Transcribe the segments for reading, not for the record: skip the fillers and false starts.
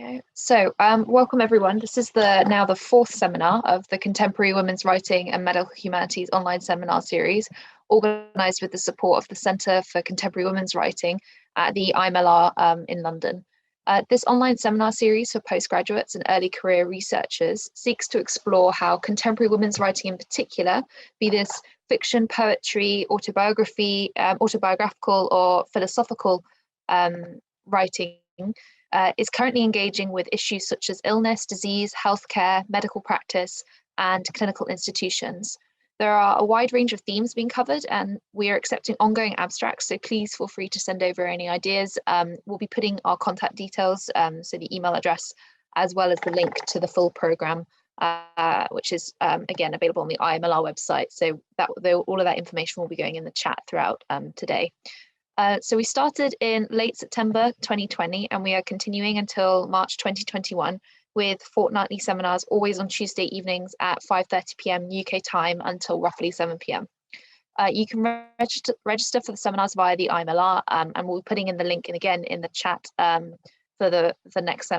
Okay, so welcome everyone. This is now the fourth seminar of the Contemporary Women's Writing and Medical Humanities online seminar series, organised with the support of the Centre for Contemporary Women's Writing at the IMLR in London. This online seminar series for postgraduates and early career researchers seeks to explore how contemporary women's writing in particular, be this fiction, poetry, autobiographical or philosophical writing, is currently engaging with issues such as illness, disease, healthcare, medical practice, and clinical institutions. There are a wide range of themes being covered, and we are accepting ongoing abstracts, so please feel free to send over any ideas. We'll be putting our contact details, so the email address, as well as the link to the full programme, which is, again, available on the IMLR website. So all of that information will be going in the chat throughout today. So we started in late September 2020, and we are continuing until March 2021 with fortnightly seminars, always on Tuesday evenings at 5:30 p.m. UK time until roughly 7 p.m. You can register for the seminars via the IMLR, and we'll be putting in the link again in the chat for the next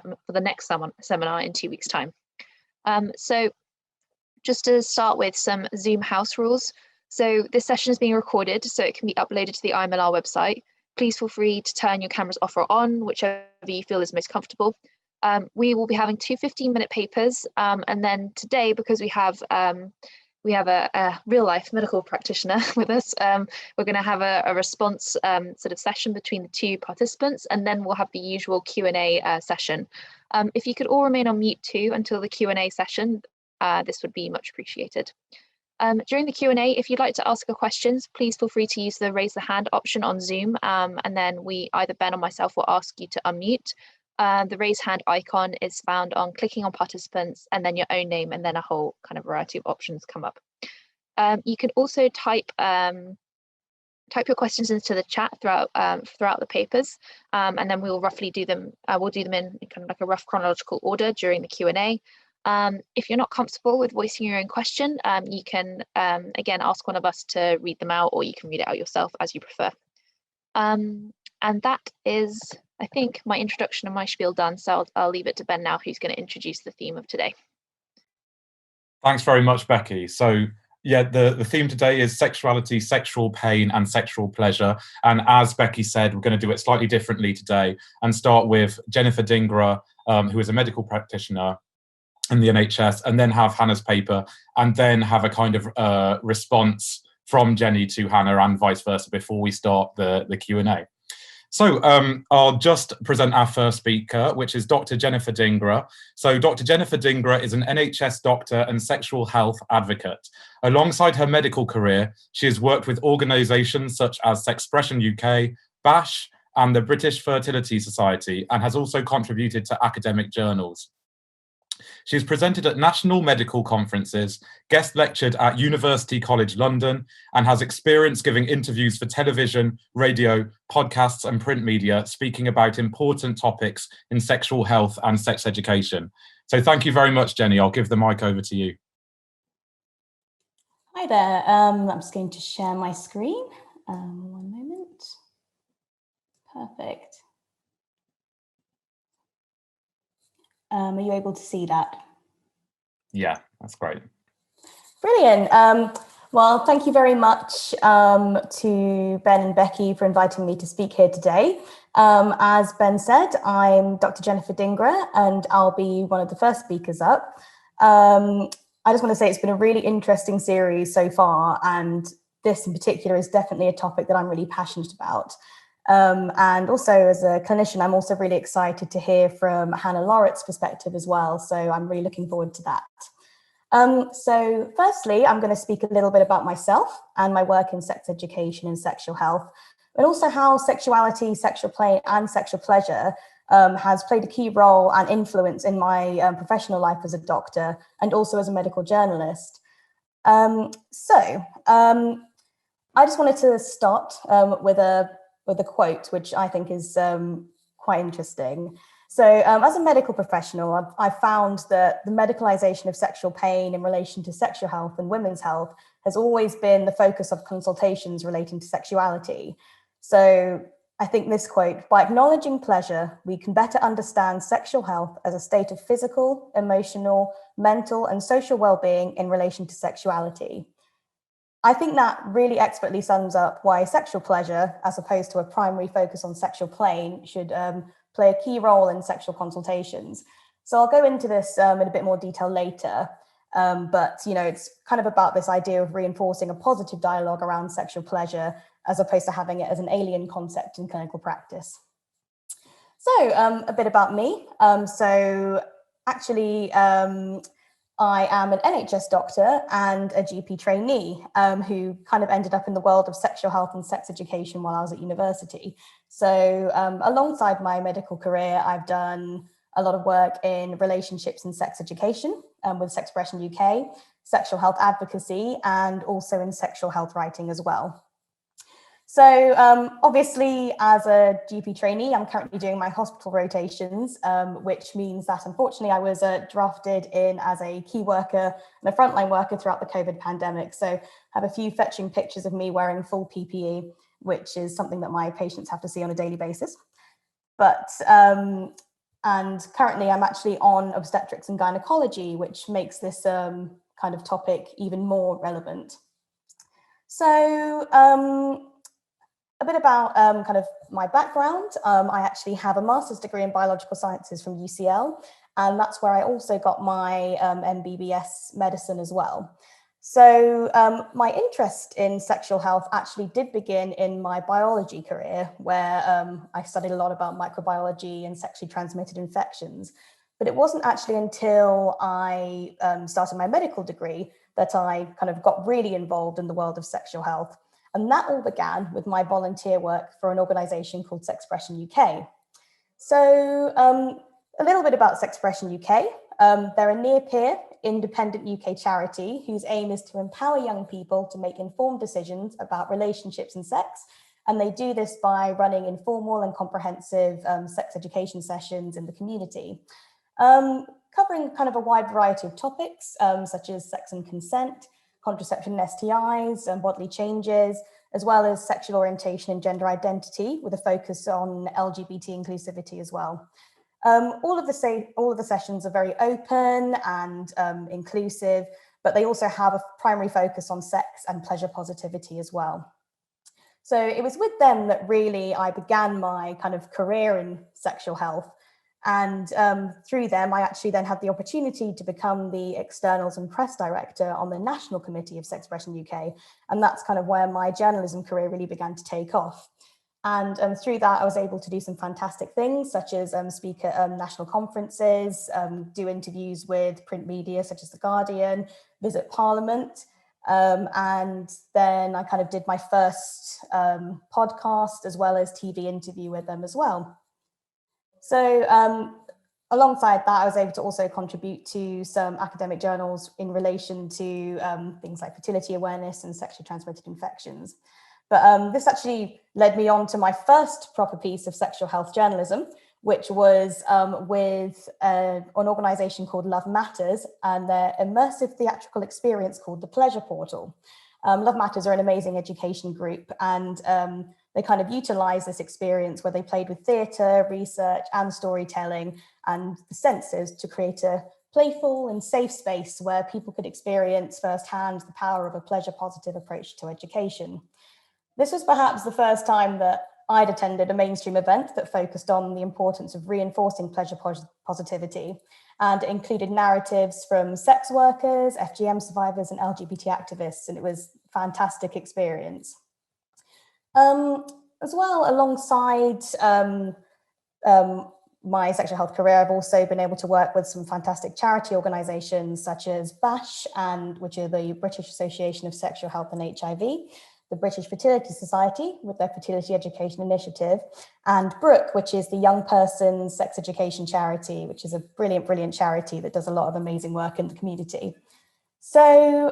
seminar in 2 weeks' time. So just to start with some Zoom house rules. So this session is being recorded, so it can be uploaded to the IMLR website. Please feel free to turn your cameras off or on, whichever you feel is most comfortable. We will be having two 15-minute papers, and then today, because we have a real-life medical practitioner with us, we're going to have a response sort of session between the two participants, and then we'll have the usual Q&A session. If you could all remain on mute too until the Q&A session, this would be much appreciated. During the Q&A, if you'd like to ask a question, please feel free to use the raise the hand option on Zoom, and then either Ben or myself will ask you to unmute. The raise hand icon is found on clicking on participants and then your own name, and then a whole kind of variety of options come up. You can also type your questions into the chat throughout the papers, and then we'll roughly do them. We'll do them in kind of like a rough chronological order during the Q&A. If you're not comfortable with voicing your own question, you can again ask one of us to read them out, or you can read it out yourself as you prefer. And that is, I think, my introduction and my spiel done. So I'll leave it to Ben now, who's going to introduce the theme of today. Thanks very much, Becky. So yeah, the theme today is sexuality, sexual pain, and sexual pleasure. And as Becky said, we're going to do it slightly differently today and start with Jennifer Dingra, who is a medical practitioner in the NHS, and then have Hannah's paper, and then have a kind of response from Jenny to Hannah and vice versa before we start the Q&A. So I'll just present our first speaker, which is Dr. Jennifer Dingra. So Dr. Jennifer Dingra is an NHS doctor and sexual health advocate. Alongside her medical career, she has worked with organisations such as SEXPRESSION UK, BASH, and the British Fertility Society, and has also contributed to academic journals. She has presented at national medical conferences, guest lectured at University College London, and has experience giving interviews for television, radio, podcasts, and print media, speaking about important topics in sexual health and sex education. So thank you very much, Jenny. I'll give the mic over to you. Hi there. I'm just going to share my screen. One moment. Perfect. Are you able to see that? Yeah, that's great. Brilliant. Well, thank you very much to Ben and Becky for inviting me to speak here today. As Ben said, I'm Dr. Jennifer Dingra, and I'll be one of the first speakers up. I just want to say it's been a really interesting series so far, and this in particular is definitely a topic that I'm really passionate about. And also as a clinician, I'm also really excited to hear from Hannah Laurett's perspective as well. So I'm really looking forward to that. So firstly, I'm going to speak a little bit about myself and my work in sex education and sexual health, but also how sexuality, sexual play, and sexual pleasure has played a key role and influence in my professional life as a doctor and also as a medical journalist. I just wanted to start with a quote, which I think is quite interesting. So as a medical professional, I found that the medicalization of sexual pain in relation to sexual health and women's health has always been the focus of consultations relating to sexuality. So I think this quote, "By acknowledging pleasure, we can better understand sexual health as a state of physical, emotional, mental, and social well-being in relation to sexuality." I think that really expertly sums up why sexual pleasure, as opposed to a primary focus on sexual pain, should play a key role in sexual consultations. So I'll go into this in a bit more detail later. But it's kind of about this idea of reinforcing a positive dialogue around sexual pleasure, as opposed to having it as an alien concept in clinical practice. So a bit about me. I am an NHS doctor and a GP trainee who kind of ended up in the world of sexual health and sex education while I was at university. So alongside my medical career, I've done a lot of work in relationships and sex education with SEXPRESSION UK, sexual health advocacy, and also in sexual health writing as well. So obviously, as a GP trainee, I'm currently doing my hospital rotations, which means that unfortunately I was drafted in as a key worker and a frontline worker throughout the COVID pandemic. So I have a few fetching pictures of me wearing full PPE, which is something that my patients have to see on a daily basis. But and currently I'm actually on obstetrics and gynecology, which makes this kind of topic even more relevant. So a bit about kind of my background. I actually have a master's degree in biological sciences from UCL, and that's where I also got my MBBS medicine as well. So my interest in sexual health actually did begin in my biology career, where I studied a lot about microbiology and sexually transmitted infections. But it wasn't actually until I started my medical degree that I kind of got really involved in the world of sexual health. And that all began with my volunteer work for an organisation called SEXPRESSION UK. So a little bit about SEXPRESSION UK. They're a near-peer, independent UK charity whose aim is to empower young people to make informed decisions about relationships and sex. And they do this by running informal and comprehensive sex education sessions in the community, covering kind of a wide variety of topics, such as sex and consent, contraception and STIs, and bodily changes, as well as sexual orientation and gender identity, with a focus on LGBT inclusivity as well. All of the sessions are very open and inclusive, but they also have a primary focus on sex and pleasure positivity as well. So it was with them that really I began my kind of career in sexual health. And through them, I actually then had the opportunity to become the externals and press director on the National Committee of SEXPRESSION UK. And that's kind of where my journalism career really began to take off. And through that, I was able to do some fantastic things, such as speak at national conferences, do interviews with print media, such as The Guardian, visit Parliament. And then I kind of did my first podcast, as well as TV interview with them as well. So alongside that, I was able to also contribute to some academic journals in relation to things like fertility awareness and sexually transmitted infections. But this actually led me on to my first proper piece of sexual health journalism, which was with an organisation called Love Matters and their immersive theatrical experience called The Pleasure Portal. Love Matters are an amazing education group, and they kind of utilise this experience where they played with theatre, research and storytelling and the senses to create a playful and safe space where people could experience firsthand the power of a pleasure positive approach to education. This was perhaps the first time that I'd attended a mainstream event that focused on the importance of reinforcing pleasure positivity, and it included narratives from sex workers, FGM survivors and LGBT activists, and it was a fantastic experience. As well, alongside my sexual health career, I've also been able to work with some fantastic charity organisations such as BASH, which are the British Association of Sexual Health and HIV, the British Fertility Society with their Fertility Education Initiative, and Brooke, which is the Young Person's Sex Education Charity, which is a brilliant, brilliant charity that does a lot of amazing work in the community. So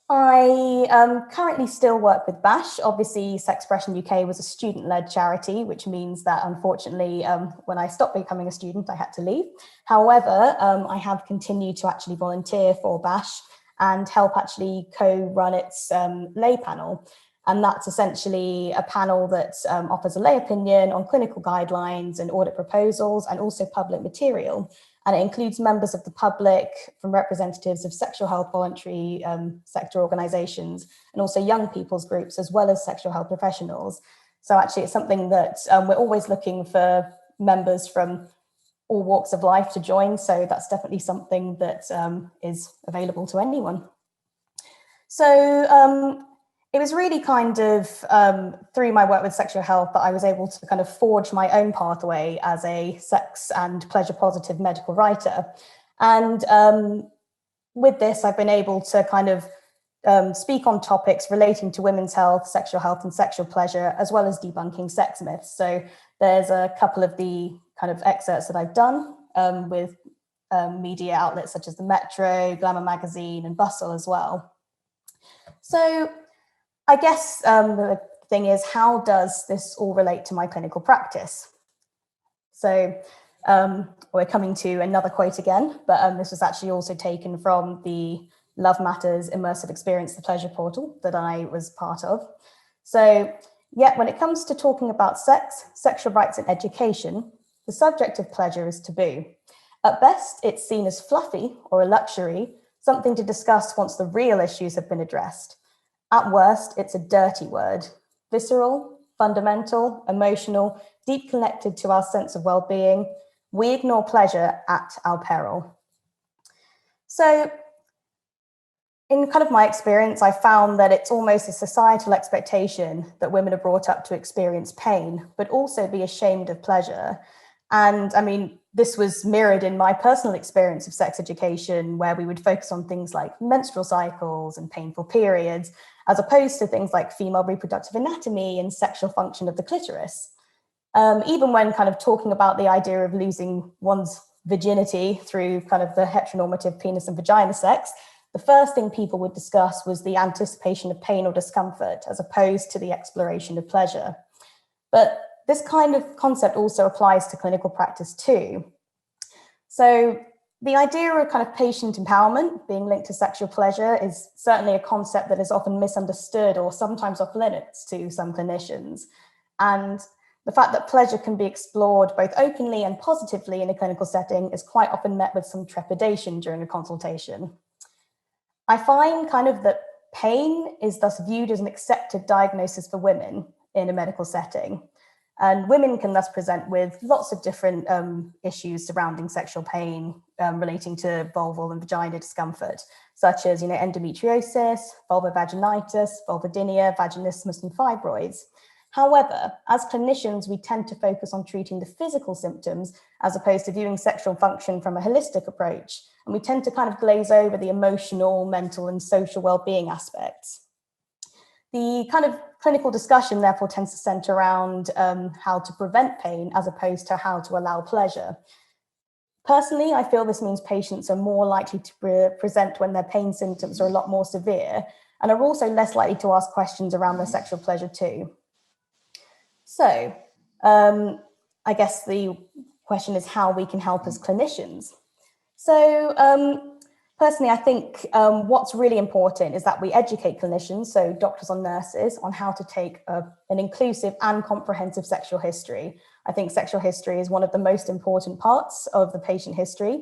I currently still work with BASH. Obviously, SEXPRESSION UK was a student-led charity, which means that unfortunately, when I stopped becoming a student, I had to leave. However, I have continued to actually volunteer for BASH and help actually co-run its lay panel. And that's essentially a panel that offers a lay opinion on clinical guidelines and audit proposals, and also public material. And it includes members of the public, from representatives of sexual health voluntary sector organizations, and also young people's groups, as well as sexual health professionals. So actually it's something that we're always looking for members from all walks of life to join. So that's definitely something that is available to anyone. So it was really kind of through my work with sexual health that I was able to kind of forge my own pathway as a sex and pleasure positive medical writer. And with this, I've been able to kind of speak on topics relating to women's health and sexual pleasure, as well as debunking sex myths. So there's a couple of the kind of excerpts that I've done with media outlets such as the Metro, Glamour Magazine, and Bustle as well. So I guess the thing is, how does this all relate to my clinical practice? So we're coming to another quote again, but this was actually also taken from the Love Matters Immersive Experience, the Pleasure Portal that I was part of. So yet when it comes to talking about sex, sexual rights and education, the subject of pleasure is taboo. At best, it's seen as fluffy or a luxury, something to discuss once the real issues have been addressed. At worst, it's a dirty word, visceral, fundamental, emotional, deep connected to our sense of well-being. We ignore pleasure at our peril. So in kind of my experience, I found that it's almost a societal expectation that women are brought up to experience pain, but also be ashamed of pleasure. And I mean, this was mirrored in my personal experience of sex education, where we would focus on things like menstrual cycles and painful periods, as opposed to things like female reproductive anatomy and sexual function of the clitoris. Even when kind of talking about the idea of losing one's virginity through kind of the heteronormative penis and vagina sex, the first thing people would discuss was the anticipation of pain or discomfort, as opposed to the exploration of pleasure. But this kind of concept also applies to clinical practice too. So the idea of kind of patient empowerment being linked to sexual pleasure is certainly a concept that is often misunderstood or sometimes off limits to some clinicians. And the fact that pleasure can be explored both openly and positively in a clinical setting is quite often met with some trepidation during a consultation. I find kind of that pain is thus viewed as an accepted diagnosis for women in a medical setting. And women can thus present with lots of different issues surrounding sexual pain relating to vulval and vagina discomfort, such as endometriosis, vulvovaginitis, vulvodynia, vaginismus, and fibroids. However, as clinicians, we tend to focus on treating the physical symptoms as opposed to viewing sexual function from a holistic approach. And we tend to kind of glaze over the emotional, mental, and social well-being aspects. The kind of clinical discussion therefore tends to center around how to prevent pain as opposed to how to allow pleasure. Personally, I feel this means patients are more likely to present when their pain symptoms are a lot more severe, and are also less likely to ask questions around their sexual pleasure too. So I guess the question is how we can help as clinicians. So personally, I think what's really important is that we educate clinicians, so doctors and nurses, on how to take an inclusive and comprehensive sexual history. I think sexual history is one of the most important parts of the patient history.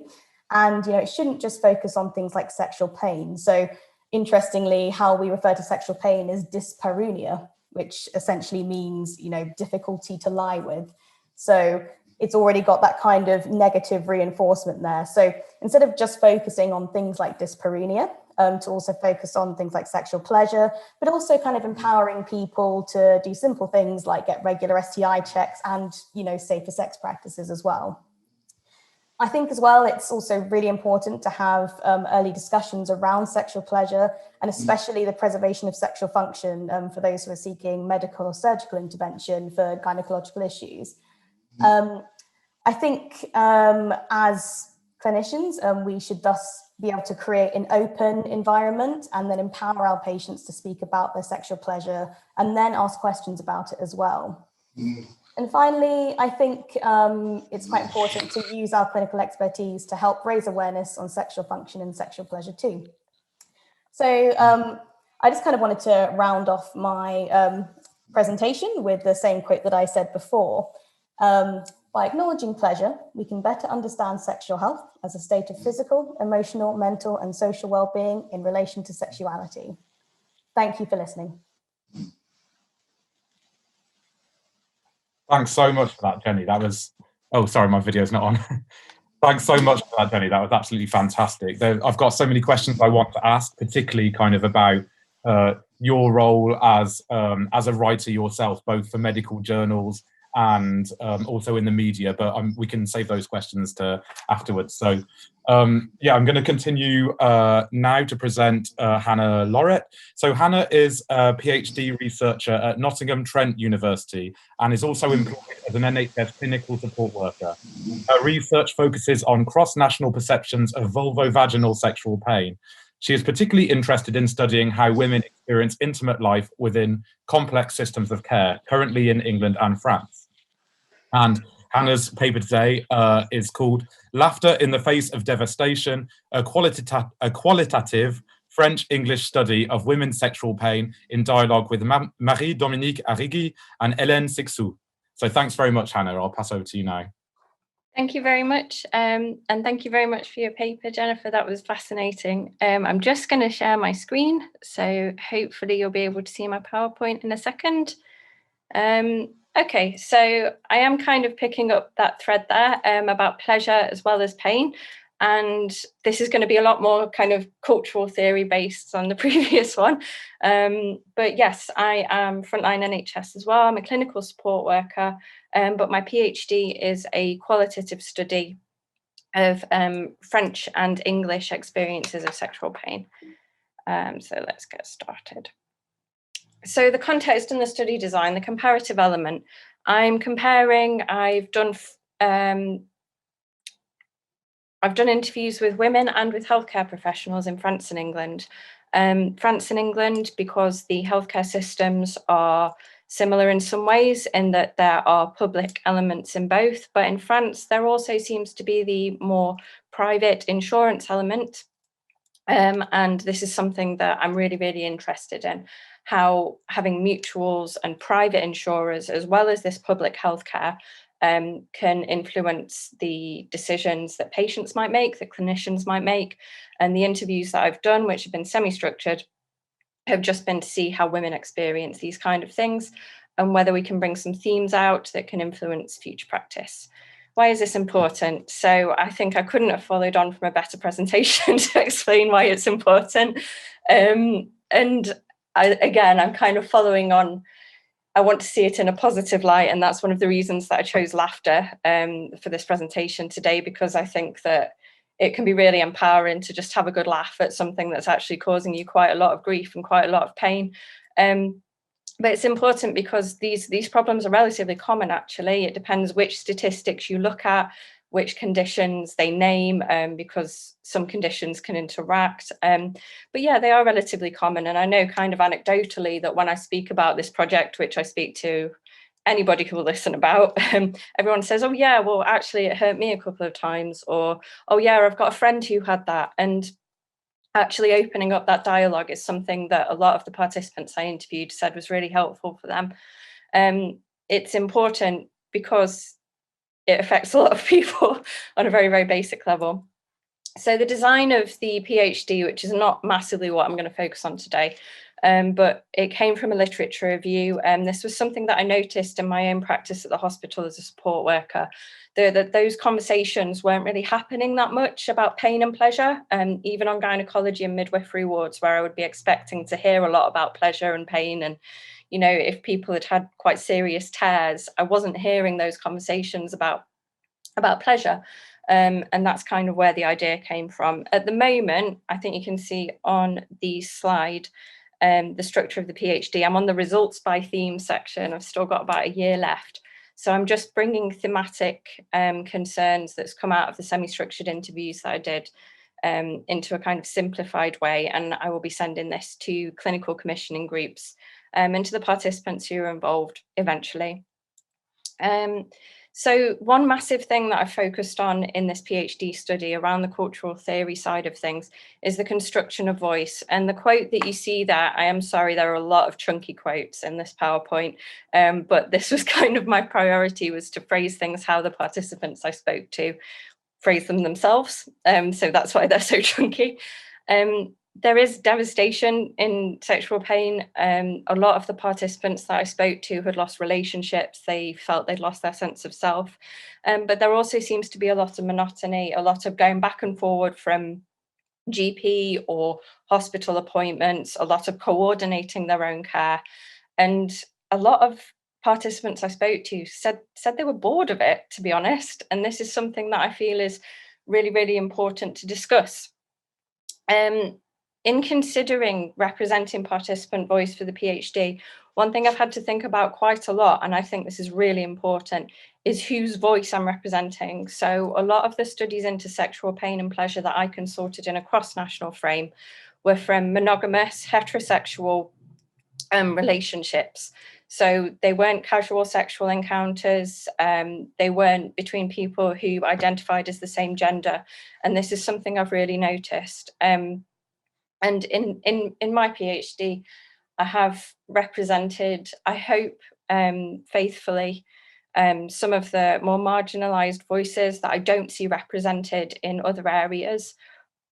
And it shouldn't just focus on things like sexual pain. So interestingly, how we refer to sexual pain is dyspareunia, which essentially means, difficulty to lie with. So it's already got that kind of negative reinforcement there. So instead of just focusing on things like dyspareunia, to also focus on things like sexual pleasure, but also kind of empowering people to do simple things like get regular STI checks and, safer sex practices as well. I think as well, it's also really important to have early discussions around sexual pleasure, and especially the preservation of sexual function for those who are seeking medical or surgical intervention for gynecological issues. I think as clinicians, we should thus be able to create an open environment and then empower our patients to speak about their sexual pleasure and then ask questions about it as well. And finally, I think it's quite important to use our clinical expertise to help raise awareness on sexual function and sexual pleasure too. So I just kind of wanted to round off my presentation with the same quote that I said before. By acknowledging pleasure, we can better understand sexual health as a state of physical, emotional, mental, and social well-being in relation to sexuality. Thank you for listening. Thanks so much for that, Jenny. That was, oh, sorry, my video's not on. Thanks so much for that, Jenny. That was absolutely fantastic. I've got so many questions I want to ask, particularly kind of about your role as a writer yourself, both for medical journals and also in the media, but we can save those questions to afterwards. So yeah, I'm going to continue now to present Hannah Lorrett. So Hannah is a PhD researcher at Nottingham Trent University and is also employed as an NHS clinical support worker. Her research focuses on cross-national perceptions of vulvovaginal sexual pain. She is particularly interested in studying how women experience intimate life within complex systems of care, currently in England and France. And Hannah's paper today is called Laughter in the Face of Devastation, a qualitative French-English study of women's sexual pain in dialogue with Marie-Dominique Arrighi and Hélène Sixou. So thanks very much, Hannah. I'll pass over to you now. Thank you very much. And thank you very much for your paper, Jennifer. That was fascinating. I'm just going to share my screen. So hopefully you'll be able to see my PowerPoint in a second. Okay, so I am kind of picking up that thread there about pleasure as well as pain. And this is going to be a lot more kind of cultural theory based on the previous one. But yes, I am frontline NHS as well. I'm a clinical support worker, but my PhD is a qualitative study of French and English experiences of sexual pain. So let's get started. So the context and the study design, the comparative element, I'm comparing, I've done interviews with women and with healthcare professionals in France and England. France and England, because the healthcare systems are similar in some ways in that there are public elements in both, but in France, there also seems to be the more private insurance element. And this is something that I'm really, really interested in, how having mutuals and private insurers, as well as this public healthcare, can influence the decisions that patients might make, that clinicians might make. And the interviews that I've done, which have been semi-structured, have just been to see how women experience these kind of things and whether we can bring some themes out that can influence future practice. Why is this important? So I think I couldn't have followed on from a better presentation to explain why it's important. And I'm kind of following on. I want to see it in a positive light, and that's one of the reasons that I chose laughter for this presentation today, because I think that it can be really empowering to just have a good laugh at something that's actually causing you quite a lot of grief and quite a lot of pain. But it's important because these problems are relatively common, actually. It depends which statistics you look at, which conditions they name, because some conditions can interact. But yeah, they are relatively common. And I know kind of anecdotally that when I speak about this project, which I speak to anybody who will listen about, everyone says, oh yeah, well, actually it hurt me a couple of times, or, oh yeah, I've got a friend who had that. And actually opening up that dialogue is something that a lot of the participants I interviewed said was really helpful for them. It's important because it affects a lot of people on a very, very basic level. So the design of the PhD, which is not massively what I'm going to focus on today, but it came from a literature review. This was something that I noticed in my own practice at the hospital as a support worker, that those conversations weren't really happening that much about pain and pleasure, even on gynecology and midwifery wards, where I would be expecting to hear a lot about pleasure and pain. And, you know, if people had quite serious tears, I wasn't hearing those conversations about pleasure. And that's kind of where the idea came from. At the moment, I think you can see on the slide, the structure of the PhD. I'm on the results by theme section. I've still got about a year left. So I'm just bringing thematic concerns that's come out of the semi-structured interviews that I did into a kind of simplified way. And I will be sending this to clinical commissioning groups and to the participants who are involved eventually. So one massive thing that I've focused on in this PhD study around the cultural theory side of things is the construction of voice. And the quote that you see there, I am sorry, there are a lot of chunky quotes in this PowerPoint, but this was kind of my priority, was to phrase things how the participants I spoke to phrase them themselves. So that's why they're so chunky. There is devastation in sexual pain. A lot of the participants that I spoke to had lost relationships. They felt they'd lost their sense of self. But there also seems to be a lot of monotony, a lot of going back and forward from GP or hospital appointments, a lot of coordinating their own care. And a lot of participants I spoke to said they were bored of it, to be honest. And this is something that I feel is really, really important to discuss. In considering representing participant voice for the PhD, one thing I've had to think about quite a lot, and I think this is really important, is whose voice I'm representing. So a lot of the studies into sexual pain and pleasure that I consulted in a cross-national frame were from monogamous, heterosexual relationships. So they weren't casual sexual encounters, they weren't between people who identified as the same gender. And this is something I've really noticed. And in my PhD, I have represented, I hope faithfully, some of the more marginalised voices that I don't see represented in other areas.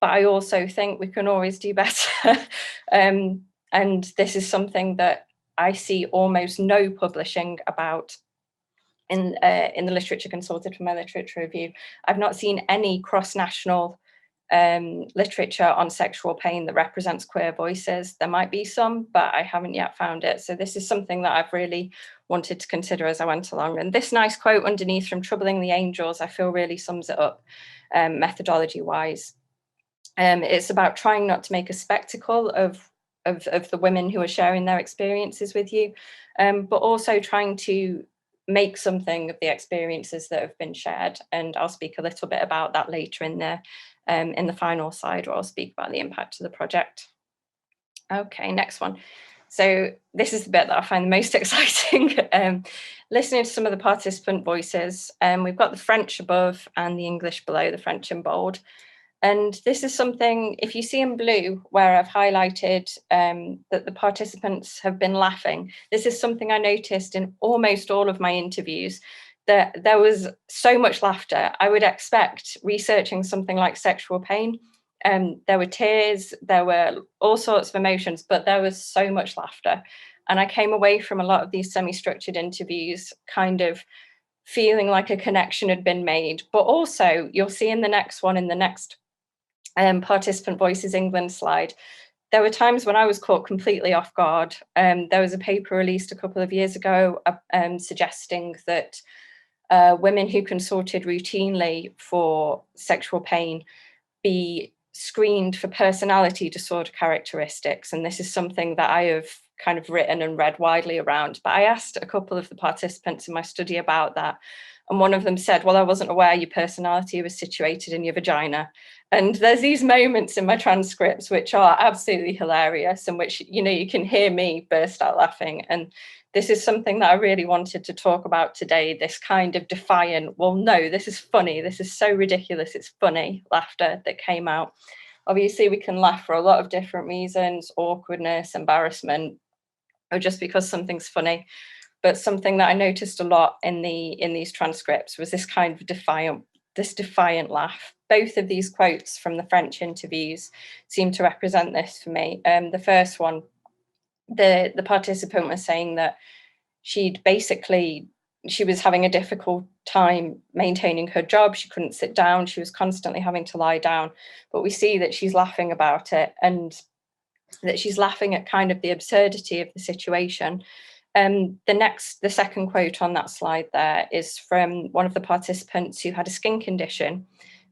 But I also think we can always do better. And this is something that I see almost no publishing about in the literature consulted for my literature review. I've not seen any cross-national literature on sexual pain that represents queer voices. There might be some, but I haven't yet found it. So this is something that I've really wanted to consider as I went along. And this nice quote underneath from Troubling the Angels, I feel really sums it up methodology-wise. It's about trying not to make a spectacle of the women who are sharing their experiences with you, but also trying to make something of the experiences that have been shared. And I'll speak a little bit about that later in the final slide, where I'll speak about the impact of the project. Okay, next one. So this is the bit that I find the most exciting. Listening to some of the participant voices, we've got the French above and the English below, the French in bold. And this is something, if you see in blue, where I've highlighted that the participants have been laughing, this is something I noticed in almost all of my interviews, that there was so much laughter. I would expect, researching something like sexual pain, there were tears, there were all sorts of emotions, but there was so much laughter. And I came away from a lot of these semi-structured interviews kind of feeling like a connection had been made. But also, you'll see in the next one, in the next Participant Voices England slide, there were times when I was caught completely off guard. There was a paper released a couple of years ago suggesting that women who consulted routinely for sexual pain be screened for personality disorder characteristics. And this is something that I have kind of written and read widely around. But I asked a couple of the participants in my study about that. And one of them said, well, I wasn't aware your personality was situated in your vagina. And there's these moments in my transcripts which are absolutely hilarious, and which, you know, you can hear me burst out laughing. And this is something that I really wanted to talk about today, this kind of defiant, well, no, this is funny, this is so ridiculous, it's funny laughter that came out. Obviously, we can laugh for a lot of different reasons, awkwardness, embarrassment, or just because something's funny. But something that I noticed a lot in these transcripts was this kind of defiant laugh. Both of these quotes from the French interviews seem to represent this for me. The first one, the participant was saying that she was having a difficult time maintaining her job. She couldn't sit down. She was constantly having to lie down. But we see that she's laughing about it, and that she's laughing at kind of the absurdity of the situation. The second quote on that slide there is from one of the participants who had a skin condition,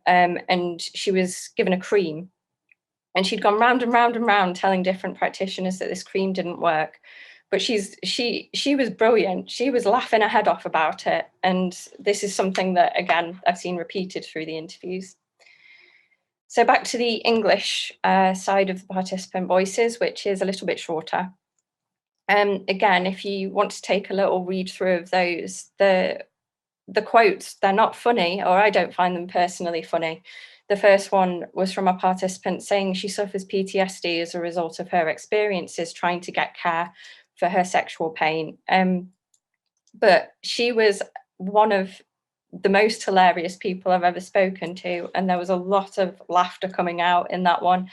and she was given a cream, and she'd gone round and round and round telling different practitioners that this cream didn't work. But she was brilliant. She was laughing her head off about it. And this is something that, again, I've seen repeated through the interviews. So back to the English side of the participant voices, which is a little bit shorter. Again, if you want to take a little read through of those, the the quotes, they're not funny, or I don't find them personally funny. The first one was from a participant saying she suffers PTSD as a result of her experiences trying to get care for her sexual pain. But she was one of the most hilarious people I've ever spoken to, and there was a lot of laughter coming out in that one.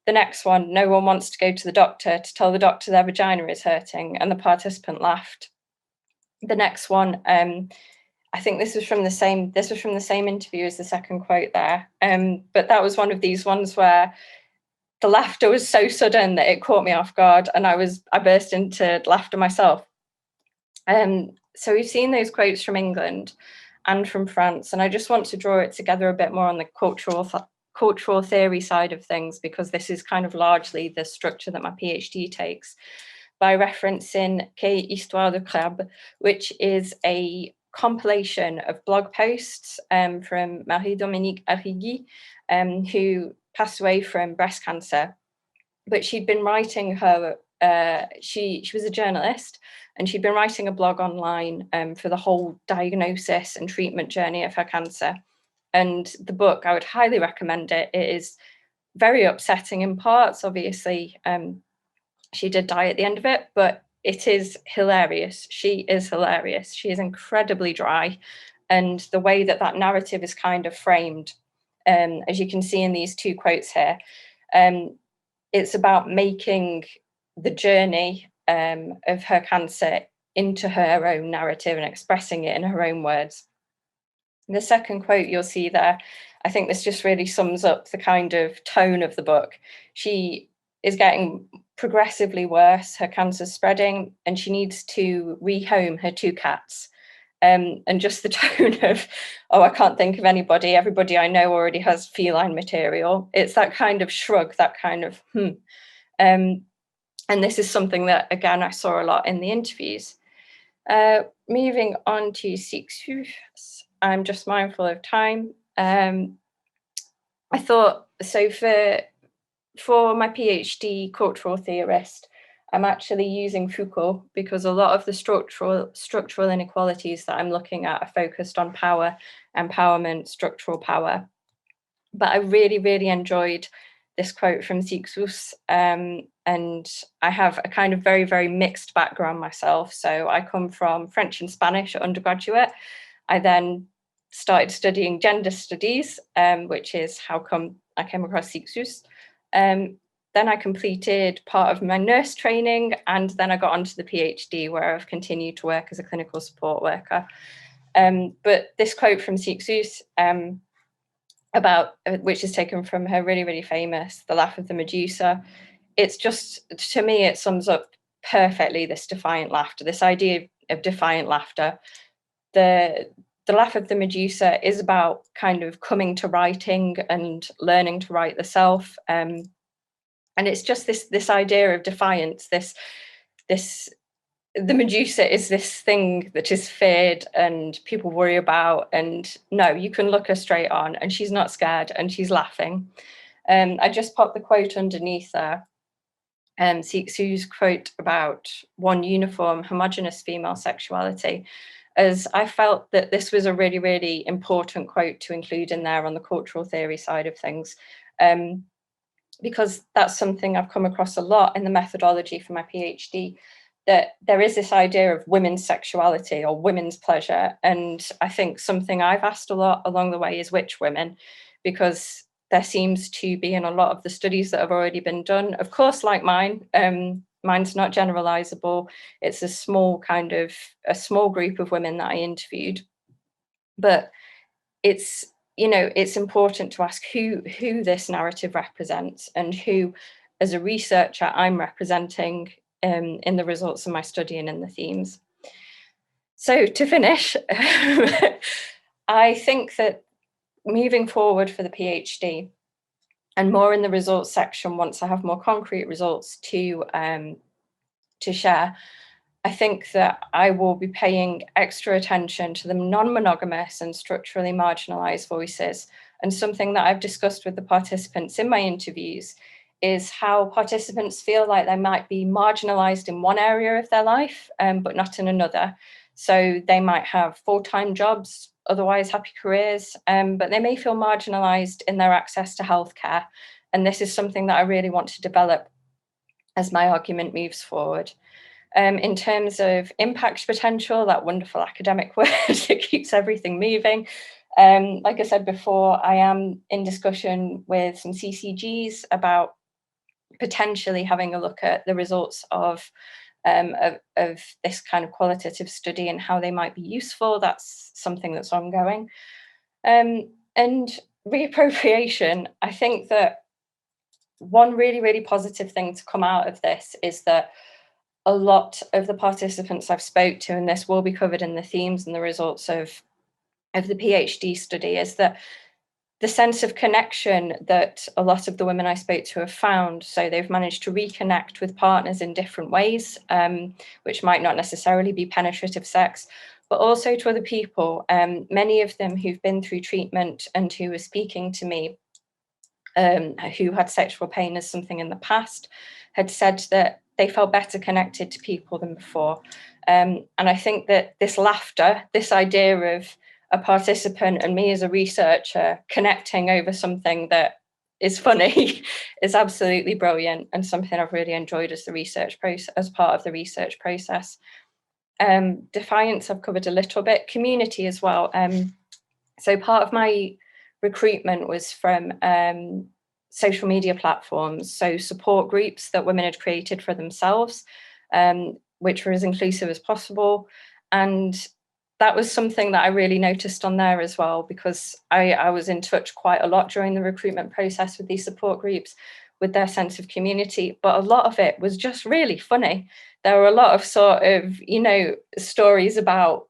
The next one, no one wants to go to the doctor to tell the doctor their vagina is hurting, and the participant laughed. The next one, I think this was from the same interview as the second quote there, but that was one of these ones where the laughter was so sudden that it caught me off guard, and I burst into laughter myself. So we've seen those quotes from England and from France, and I just want to draw it together a bit more on the cultural theory side of things, because this is kind of largely the structure that my PhD takes, by referencing Quelle Histoire de Crabe, which is a compilation of blog posts from Marie-Dominique Arrigui, who passed away from breast cancer. But she'd been writing her, she was a journalist, and she'd been writing a blog online for the whole diagnosis and treatment journey of her cancer. And the book, I would highly recommend it. It is very upsetting in parts, obviously. She did die at the end of it, but it is hilarious. She is hilarious. She is incredibly dry. And the way that that narrative is kind of framed, as you can see in these two quotes here, it's about making the journey of her cancer into her own narrative and expressing it in her own words. In the second quote you'll see there, I think this just really sums up the kind of tone of the book. She is getting progressively worse, her cancer's spreading, and she needs to rehome her 2 cats. And just the tone of, oh, I can't think of anybody, everybody I know already has feline material. It's that kind of shrug, that kind of and this is something that, again, I saw a lot in the interviews. Moving on to SEXPRESSION, I'm just mindful of time. I thought, so for my PhD cultural theorist, I'm actually using Foucault, because a lot of the structural inequalities that I'm looking at are focused on power, empowerment, structural power. But I really, really enjoyed this quote from SEXPRESSION, and I have a kind of very, very mixed background myself. So I come from French and Spanish at undergraduate. I then started studying gender studies, which is how come I came across SEXPRESSION. Then I completed part of my nurse training, and then I got onto the PhD, where I've continued to work as a clinical support worker. But this quote from SEXPRESSION, which is taken from her really, really famous The Laugh of the Medusa, it's just, to me, it sums up perfectly this defiant laughter, this idea of defiant laughter. The Laugh of the Medusa is about kind of coming to writing and learning to write the self. And it's just this idea of defiance, the Medusa is this thing that is feared and people worry about, and no, you can look her straight on and she's not scared and she's laughing. I just popped the quote underneath there. SEXPRESSION's quote about one uniform, homogenous female sexuality, as I felt that this was a really, really important quote to include in there on the cultural theory side of things, because that's something I've come across a lot in the methodology for my PhD, that there is this idea of women's sexuality or women's pleasure. And I think something I've asked a lot along the way is which women, because there seems to be in a lot of the studies that have already been done, of course, like mine, mine's not generalizable. It's a small group of women that I interviewed, but it's important to ask who this narrative represents and who, as a researcher, I'm representing in the results of my study and in the themes. So to finish, I think that moving forward for the PhD, and more in the results section once I have more concrete results to share, I think that I will be paying extra attention to the non-monogamous and structurally marginalized voices. And something that I've discussed with the participants in my interviews is how participants feel like they might be marginalized in one area of their life, but not in another. So they might have full-time jobs, otherwise happy careers, but they may feel marginalised in their access to healthcare. And this is something that I really want to develop as my argument moves forward. In terms of impact potential, that wonderful academic word that keeps everything moving. Like I said before, I am in discussion with some CCGs about potentially having a look at the results of this kind of qualitative study and how they might be useful. That's something that's ongoing. And reappropriation, I think that one really, really positive thing to come out of this is that a lot of the participants I've spoke to, and this will be covered in the themes and the results of the PhD study, is that the sense of connection that a lot of the women I spoke to have found. So they've managed to reconnect with partners in different ways, which might not necessarily be penetrative sex, but also to other people. Many of them who've been through treatment and who were speaking to me, who had sexual pain as something in the past, had said that they felt better connected to people than before. And I think that this laughter, this idea of a participant and me as a researcher connecting over something that is funny is absolutely brilliant, and something I've really enjoyed as part of the research process. Defiance, I've covered a little bit. Community as well. So part of my recruitment was from social media platforms, so support groups that women had created for themselves, which were as inclusive as possible. And that was something that I really noticed on there as well, because I was in touch quite a lot during the recruitment process with these support groups, with their sense of community. But a lot of it was just really funny. There were a lot of sort of, stories about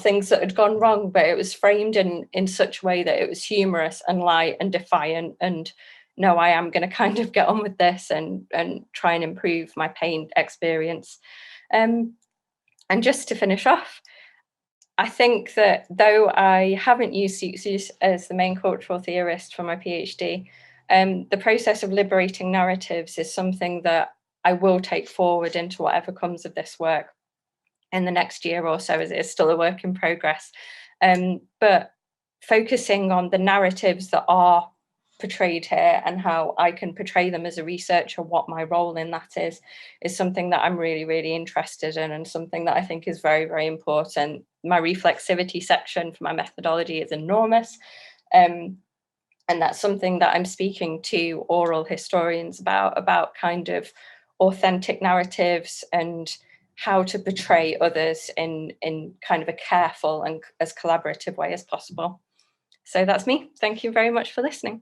things that had gone wrong, but it was framed in such a way that it was humorous and light and defiant, and no, I am going to kind of get on with this and try and improve my pain experience. And just to finish off, I think that though I haven't used Seuss as the main cultural theorist for my PhD, the process of liberating narratives is something that I will take forward into whatever comes of this work in the next year or so, as it is still a work in progress. But focusing on the narratives that are portrayed here and how I can portray them as a researcher, what my role in that is something that I'm really, really interested in, and something that I think is very, very important. My reflexivity section for my methodology is enormous. And that's something that I'm speaking to oral historians about kind of authentic narratives and how to portray others in kind of a careful and as collaborative way as possible. So that's me. Thank you very much for listening.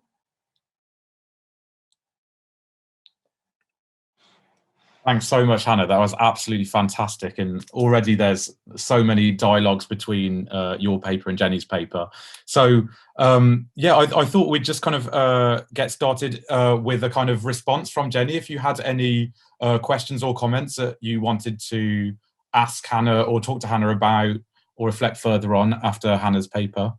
Thanks so much, Hannah. That was absolutely fantastic. And already there's so many dialogues between your paper and Jenny's paper. So I thought we'd just kind of get started with a kind of response from Jenny. If you had any questions or comments that you wanted to ask Hannah or talk to Hannah about or reflect further on after Hannah's paper.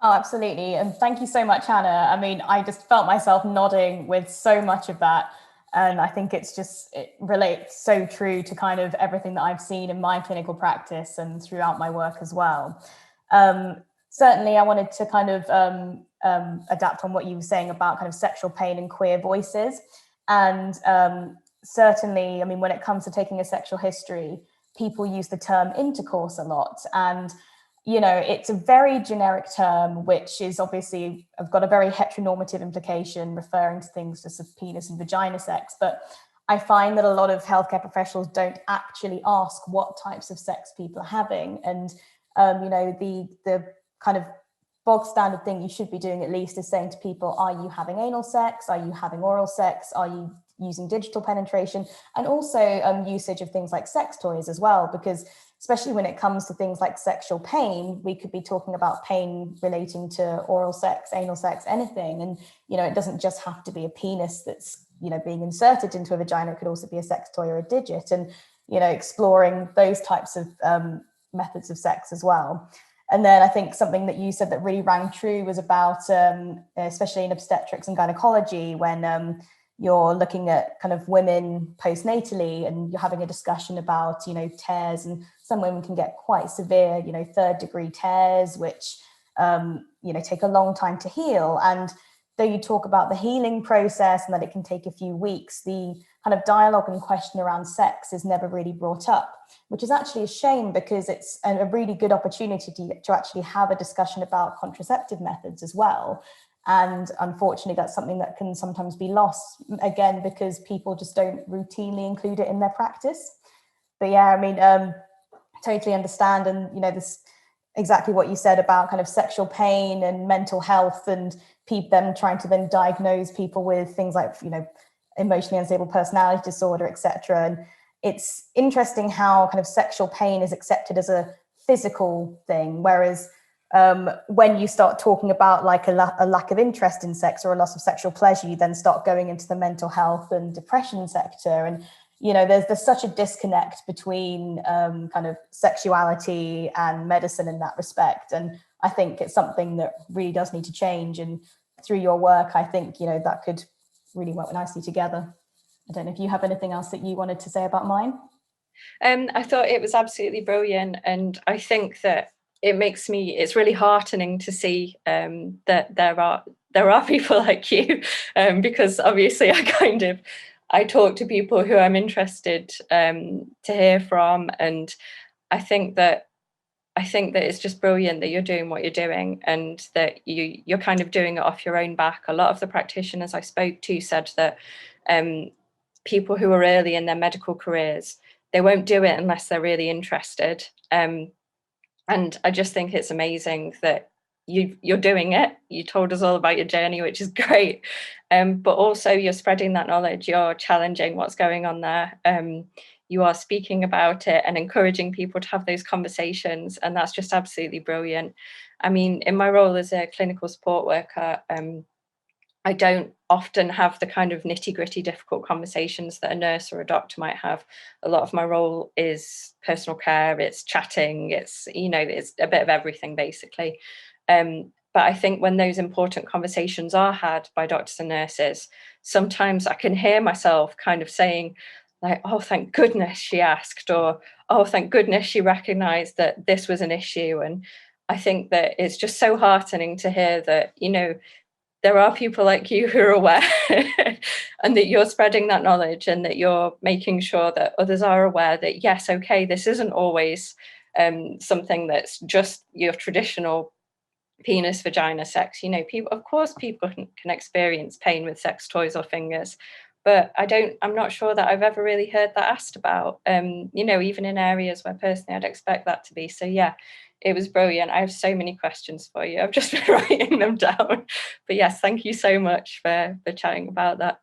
Oh, absolutely. And thank you so much, Hannah. I mean, I just felt myself nodding with so much of that. And I think it relates so true to kind of everything that I've seen in my clinical practice and throughout my work as well. Certainly, I wanted to kind of adapt on what you were saying about kind of sexual pain and queer voices. And certainly, I mean, when it comes to taking a sexual history, people use the term intercourse a lot. And it's a very generic term, which is obviously got a very heteronormative implication, referring to things just of penis and vagina sex. But I find that a lot of healthcare professionals don't actually ask what types of sex people are having. And, the kind of bog standard thing you should be doing at least is saying to people, are you having anal sex? Are you having oral sex? Are you using digital penetration? And also usage of things like sex toys as well, because especially when it comes to things like sexual pain, we could be talking about pain relating to oral sex, anal sex, anything. And, it doesn't just have to be a penis that's, being inserted into a vagina. It could also be a sex toy or a digit, and, exploring those types of methods of sex as well. And then I think something that you said that really rang true was about, especially in obstetrics and gynecology, when you're looking at kind of women postnatally, and you're having a discussion about, you know, tears, and some women can get quite severe, you know, 3rd-degree tears, which, you know, take a long time to heal. And though you talk about the healing process and that it can take a few weeks, the kind of dialogue and question around sex is never really brought up, which is actually a shame, because it's a really good opportunity to actually have a discussion about contraceptive methods as well. And unfortunately, that's something that can sometimes be lost, again, because people just don't routinely include it in their practice. But yeah, I mean, totally understand. And, you know, this exactly what you said about kind of sexual pain and mental health, and them trying to then diagnose people with things like, you know, emotionally unstable personality disorder, etc. And it's interesting how kind of sexual pain is accepted as a physical thing, whereas when you start talking about like a lack of interest in sex or a loss of sexual pleasure, you then start going into the mental health and depression sector. And, you know, there's such a disconnect between kind of sexuality and medicine in that respect. And I think it's something that really does need to change. And through your work, I think, you know, that could really work nicely together. I don't know if you have anything else that you wanted to say about mine. I thought it was absolutely brilliant. And I think that it's really heartening to see that there are people like you, because obviously I talk to people who I'm interested to hear from, and I think that it's just brilliant that you're doing what you're doing, and that you're kind of doing it off your own back. A lot of the practitioners I spoke to said that people who are early in their medical careers, they won't do it unless they're really interested. And I just think it's amazing that you're doing it. You told us all about your journey, which is great. But also you're spreading that knowledge, you're challenging what's going on there. You are speaking about it and encouraging people to have those conversations. And that's just absolutely brilliant. I mean, in my role as a clinical support worker, I don't often have the kind of nitty-gritty difficult conversations that a nurse or a doctor might have. A lot of my role is personal care, it's chatting, it's, you know, it's a bit of everything basically. But I think when those important conversations are had by doctors and nurses, sometimes I can hear myself kind of saying like, oh, thank goodness she asked, or, oh, thank goodness she recognized that this was an issue. And I think that it's just so heartening to hear that, you know, there are people like you who are aware and that you're spreading that knowledge, and that you're making sure that others are aware that, yes, okay, this isn't always something that's just your traditional penis, vagina sex. You know, people, of course, people can experience pain with sex toys or fingers, but I'm not sure that I've ever really heard that asked about, you know, even in areas where personally I'd expect that to be. So yeah, it was brilliant. I have so many questions for you. I've just been writing them down. But yes, thank you so much for chatting about that.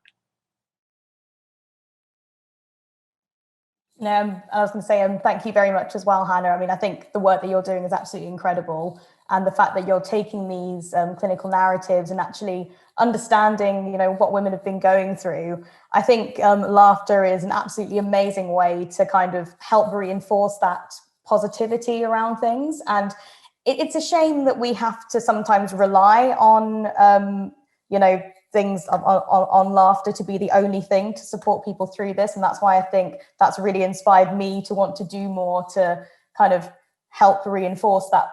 I was going to say thank you very much as well, Hannah. I mean, I think the work that you're doing is absolutely incredible. And the fact that you're taking these clinical narratives and actually understanding, you know, what women have been going through. I think laughter is an absolutely amazing way to kind of help reinforce that positivity around things. And it's a shame that we have to sometimes rely on, you know, things on laughter to be the only thing to support people through this. And that's why I think that's really inspired me to want to do more to kind of help reinforce that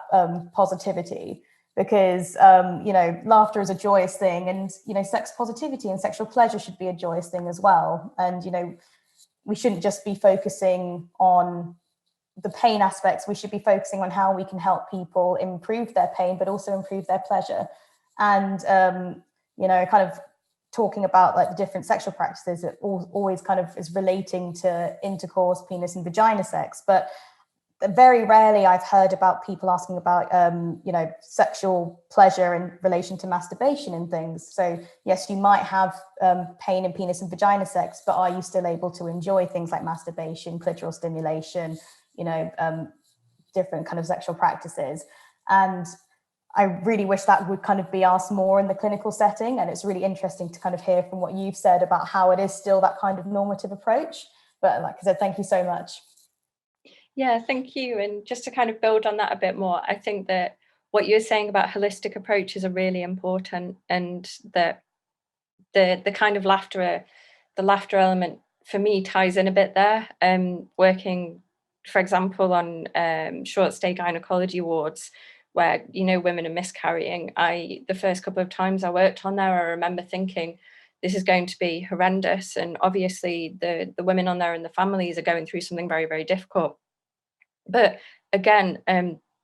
positivity, because you know, laughter is a joyous thing, and you know, sex positivity and sexual pleasure should be a joyous thing as well. And you know, we shouldn't just be focusing on the pain aspects, we should be focusing on how we can help people improve their pain but also improve their pleasure. And you know, kind of talking about like the different sexual practices, it always kind of is relating to intercourse, penis and vagina sex, but very rarely I've heard about people asking about you know, sexual pleasure in relation to masturbation and things. So yes, you might have pain in penis and vagina sex, but are you still able to enjoy things like masturbation, clitoral stimulation, you know, different kind of sexual practices? And I really wish that would kind of be asked more in the clinical setting. And it's really interesting to kind of hear from what you've said about how it is still that kind of normative approach. But like I said, thank you so much. Yeah, thank you. And just to kind of build on that a bit more, I think that what you're saying about holistic approaches are really important, and that the kind of laughter, the laughter element for me ties in a bit there. Working, for example, on short stay gynecology wards where, you know, women are miscarrying. The first couple of times I worked on there, I remember thinking, this is going to be horrendous. And obviously the women on there and the families are going through something very, very difficult. But again,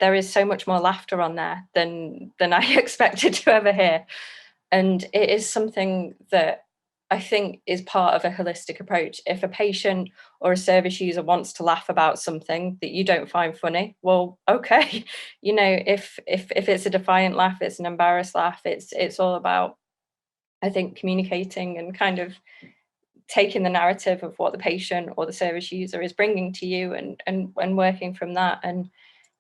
there is so much more laughter on there than I expected to ever hear. And it is something that I think is part of a holistic approach. If a patient or a service user wants to laugh about something that you don't find funny, well, okay. You know, if it's a defiant laugh, it's an embarrassed laugh, it's all about, I think, communicating and kind of taking the narrative of what the patient or the service user is bringing to you and working from that. And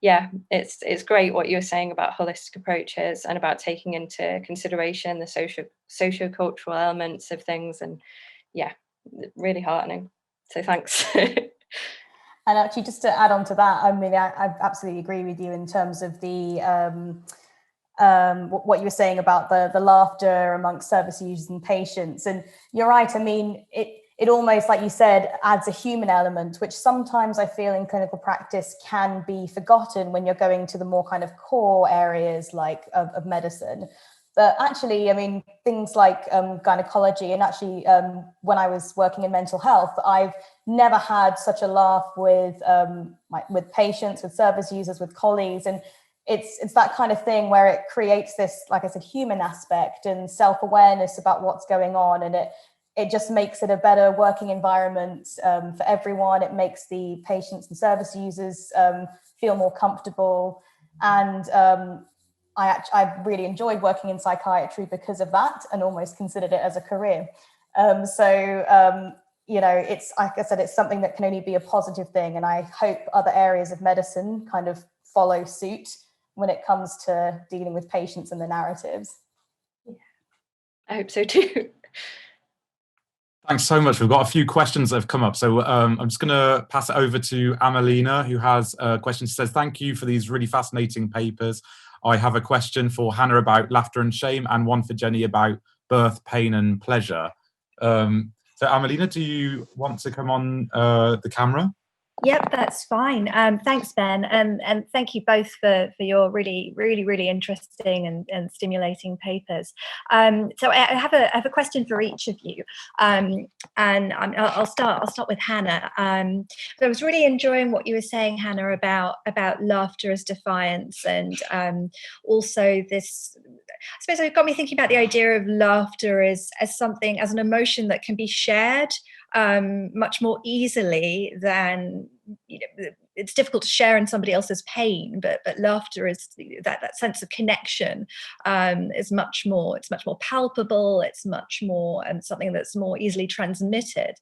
yeah, it's great what you were saying about holistic approaches and about taking into consideration the socio-cultural elements of things. And yeah, really heartening. So thanks. And actually, just to add on to that, I mean, I absolutely agree with you in terms of the what you were saying about the laughter amongst service users and patients. And you're right. I mean, it almost, like you said, adds a human element, which sometimes I feel in clinical practice can be forgotten when you're going to the more kind of core areas like of medicine. But actually, I mean, things like gynecology, and actually when I was working in mental health, I've never had such a laugh with patients, with service users, with colleagues. And it's that kind of thing where it creates this, like I said, human aspect and self-awareness about what's going on. And it just makes it a better working environment for everyone. It makes the patients and service users feel more comfortable. And I really enjoyed working in psychiatry because of that, and almost considered it as a career. You know, it's, like I said, it's something that can only be a positive thing. And I hope other areas of medicine kind of follow suit when it comes to dealing with patients and the narratives. Yeah, I hope so too. Thanks so much. We've got a few questions that have come up. So I'm just going to pass it over to Amelina, who has a question. She says, thank you for these really fascinating papers. I have a question for Hannah about laughter and shame, and one for Jenny about birth, pain and pleasure. So Amelina, do you want to come on the camera? Yep, that's fine. Thanks, Ben, and thank you both for your really interesting and stimulating papers. So I have a question for each of you, and I'll start with Hannah. So I was really enjoying what you were saying, Hannah, about laughter as defiance, and also this. I suppose it got me thinking about the idea of laughter as something, as an emotion that can be shared much more easily than, you know, it's difficult to share in somebody else's pain, but laughter is that sense of connection is much more palpable. It's much more something that's more easily transmitted.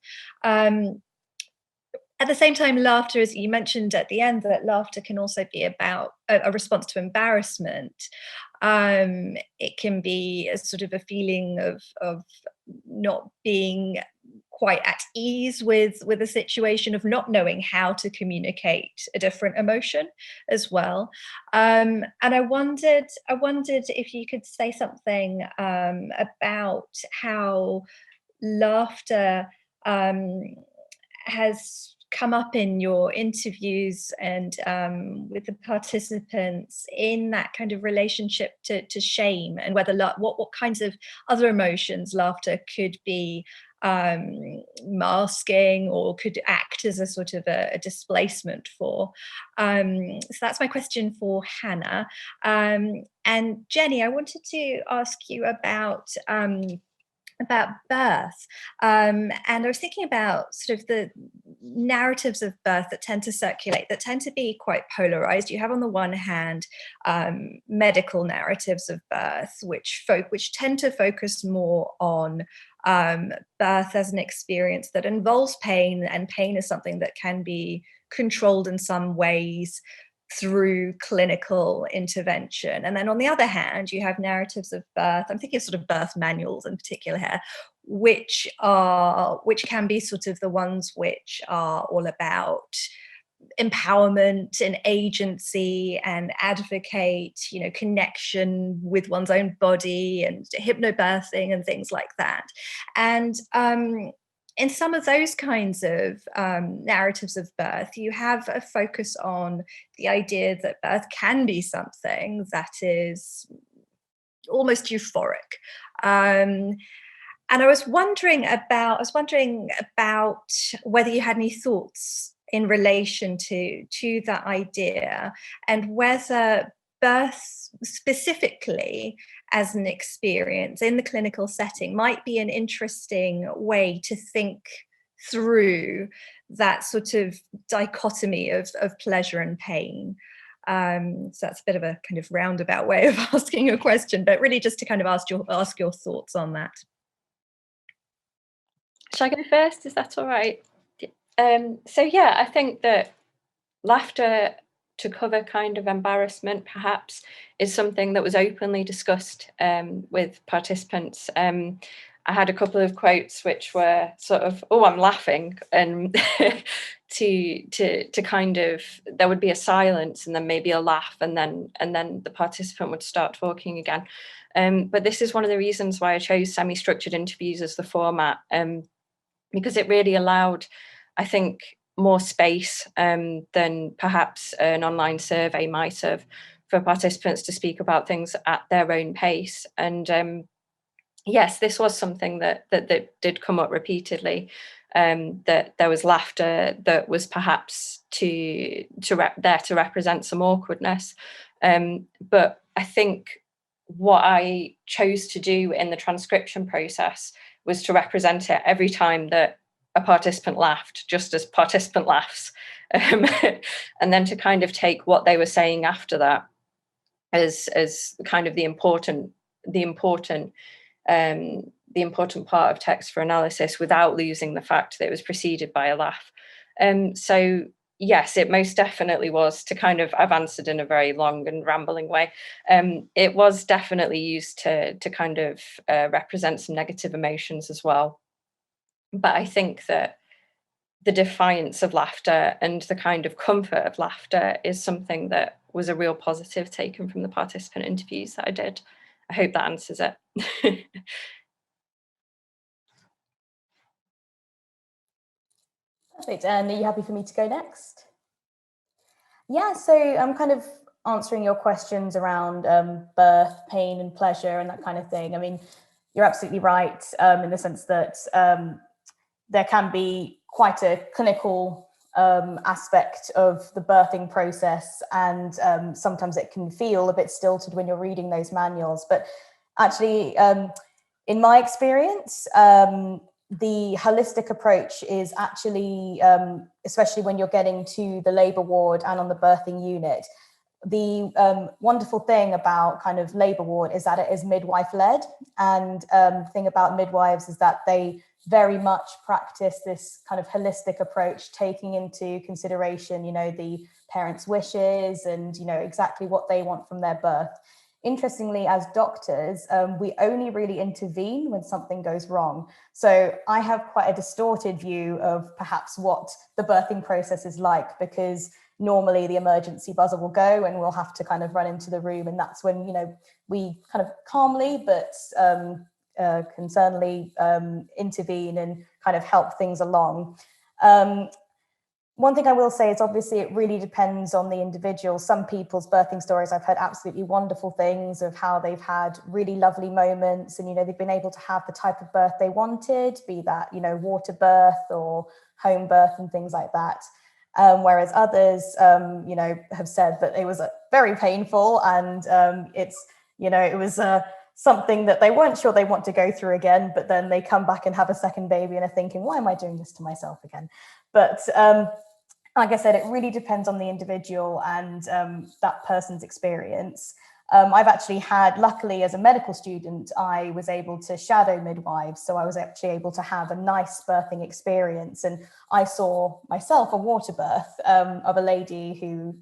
At the same time, laughter, as you mentioned at the end, that laughter can also be about a response to embarrassment. It can be a sort of a feeling of not being quite at ease with a situation, of not knowing how to communicate a different emotion as well. And I wondered if you could say something about how laughter has come up in your interviews and with the participants in that kind of relationship to shame, and whether what kinds of other emotions laughter could be masking or could act as a sort of a displacement for. So that's my question for Hannah. And Jenny, I wanted to ask you about birth, and I was thinking about sort of the narratives of birth that tend to circulate, that tend to be quite polarized. You have on the one hand medical narratives of birth, which tend to focus more on birth as an experience that involves pain, and pain is something that can be controlled in some ways through clinical intervention. And then on the other hand, you have narratives of birth, I'm thinking of sort of birth manuals in particular here, which can be sort of the ones which are all about empowerment and agency and advocate, connection with one's own body and hypnobirthing and things like that. And in some of those kinds of narratives of birth, you have a focus on the idea that birth can be something that is almost euphoric. And I was wondering about whether you had any thoughts in relation to that idea, and whether birth specifically as an experience in the clinical setting might be an interesting way to think through that sort of dichotomy of pleasure and pain. So that's a bit of a kind of roundabout way of asking a question, but really just to kind of ask your thoughts on that. Shall I go first? Is that all right? So yeah, I think that laughter to cover kind of embarrassment perhaps is something that was openly discussed with participants. I had a couple of quotes which were sort of, "Oh, I'm laughing," and to kind of, there would be a silence and then maybe a laugh, and then the participant would start talking again. But this is one of the reasons why I chose semi-structured interviews as the format, because it really allowed, I think, more space than perhaps an online survey might have, for participants to speak about things at their own pace. And yes, this was something that did come up repeatedly, that there was laughter that was perhaps there to represent some awkwardness. But I think what I chose to do in the transcription process was to represent it every time that a participant laughed, just as participant laughs, and then to kind of take what they were saying after that as kind of the important part of text for analysis, without losing the fact that it was preceded by a laugh. So yes, it most definitely was to kind of, I've answered in a very long and rambling way. It was definitely used to kind of represent some negative emotions as well. But I think that the defiance of laughter and the kind of comfort of laughter is something that was a real positive taken from the participant interviews that I did. I hope that answers it. Perfect. And are you happy for me to go next? Yeah, so I'm kind of answering your questions around birth, pain and pleasure and that kind of thing. I mean, you're absolutely right in the sense that there can be quite a clinical aspect of the birthing process, and sometimes it can feel a bit stilted when you're reading those manuals. But actually, in my experience, the holistic approach is actually, especially when you're getting to the labour ward and on the birthing unit, the wonderful thing about kind of labour ward is that it is midwife-led. And the thing about midwives is that they very much practice this kind of holistic approach, taking into consideration, the parents' wishes and, exactly what they want from their birth. Interestingly, as doctors, we only really intervene when something goes wrong. So I have quite a distorted view of perhaps what the birthing process is like, because normally the emergency buzzer will go and we'll have to kind of run into the room. And that's when, we kind of calmly but concernedly intervene and kind of help things along. One thing I will say is obviously it really depends on the individual. Some people's birthing stories, I've heard absolutely wonderful things of how they've had really lovely moments and, they've been able to have the type of birth they wanted, be that, water birth or home birth and things like that. Whereas others, have said that it was very painful and it was something that they weren't sure they want to go through again, but then they come back and have a second baby and are thinking, why am I doing this to myself again? But like I said, it really depends on the individual and that person's experience. I've actually had, luckily as a medical student, I was able to shadow midwives. So I was actually able to have a nice birthing experience. And I saw myself a water birth of a lady who,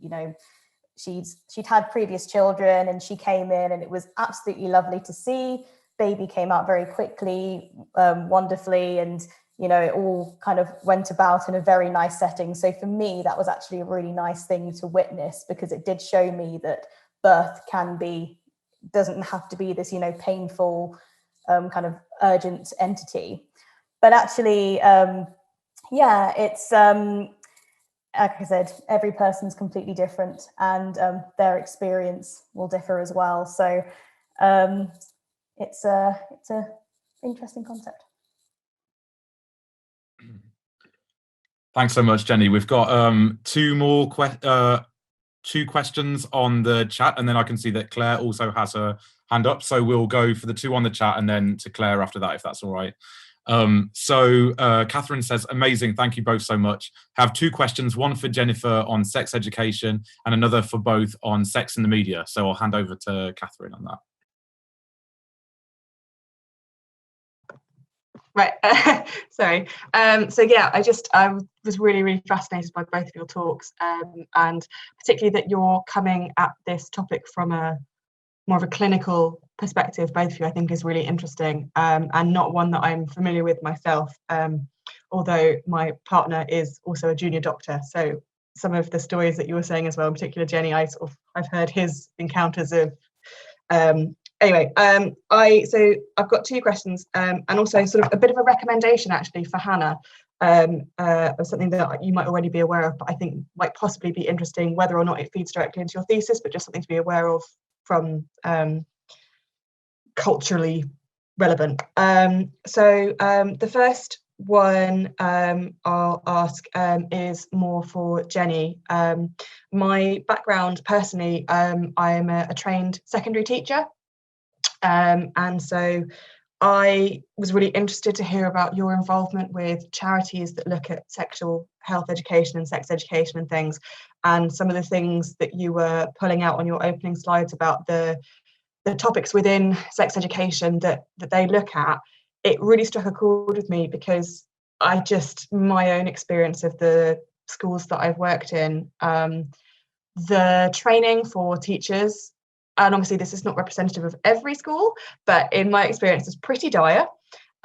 she'd had previous children and she came in and it was absolutely lovely to see. Baby came out very quickly, wonderfully. And, you know, it all kind of went about in a very nice setting. So for me, that was actually a really nice thing to witness, because it did show me that birth doesn't have to be this, you know, painful kind of urgent entity. But actually, yeah, it's like I said, every person's completely different, and their experience will differ as well. So it's a interesting concept. Thanks so much, Jenny. We've got two questions on the chat, and then I can see that Claire also has her hand up. So we'll go for the two on the chat and then to Claire after that, if that's all right. Catherine says, amazing, thank you both so much. I have two questions, one for Jennifer on sex education and another for both on sex in the media. So I'll hand over to Catherine on that. Right, sorry. So yeah, I was really fascinated by both of your talks, and particularly that you're coming at this topic from a more of a clinical perspective. Both of you, I think, is really interesting, and not one that I'm familiar with myself, although my partner is also a junior doctor. So some of the stories that you were saying as well, in particular Jenny, I've heard his encounters of anyway, so I've got two questions, and also sort of a bit of a recommendation actually for Hannah, of something that you might already be aware of, but I think might possibly be interesting, whether or not it feeds directly into your thesis, but just something to be aware of from culturally relevant. So the first one I'll ask is more for Jenny. My background personally, I'm a trained secondary teacher. And so I was really interested to hear about your involvement with charities that look at sexual health education and sex education and things, and some of the things that you were pulling out on your opening slides about the topics within sex education that they look at. It really struck a chord with me, because my own experience of the schools that I've worked in, the training for teachers, and obviously this is not representative of every school, but in my experience is pretty dire.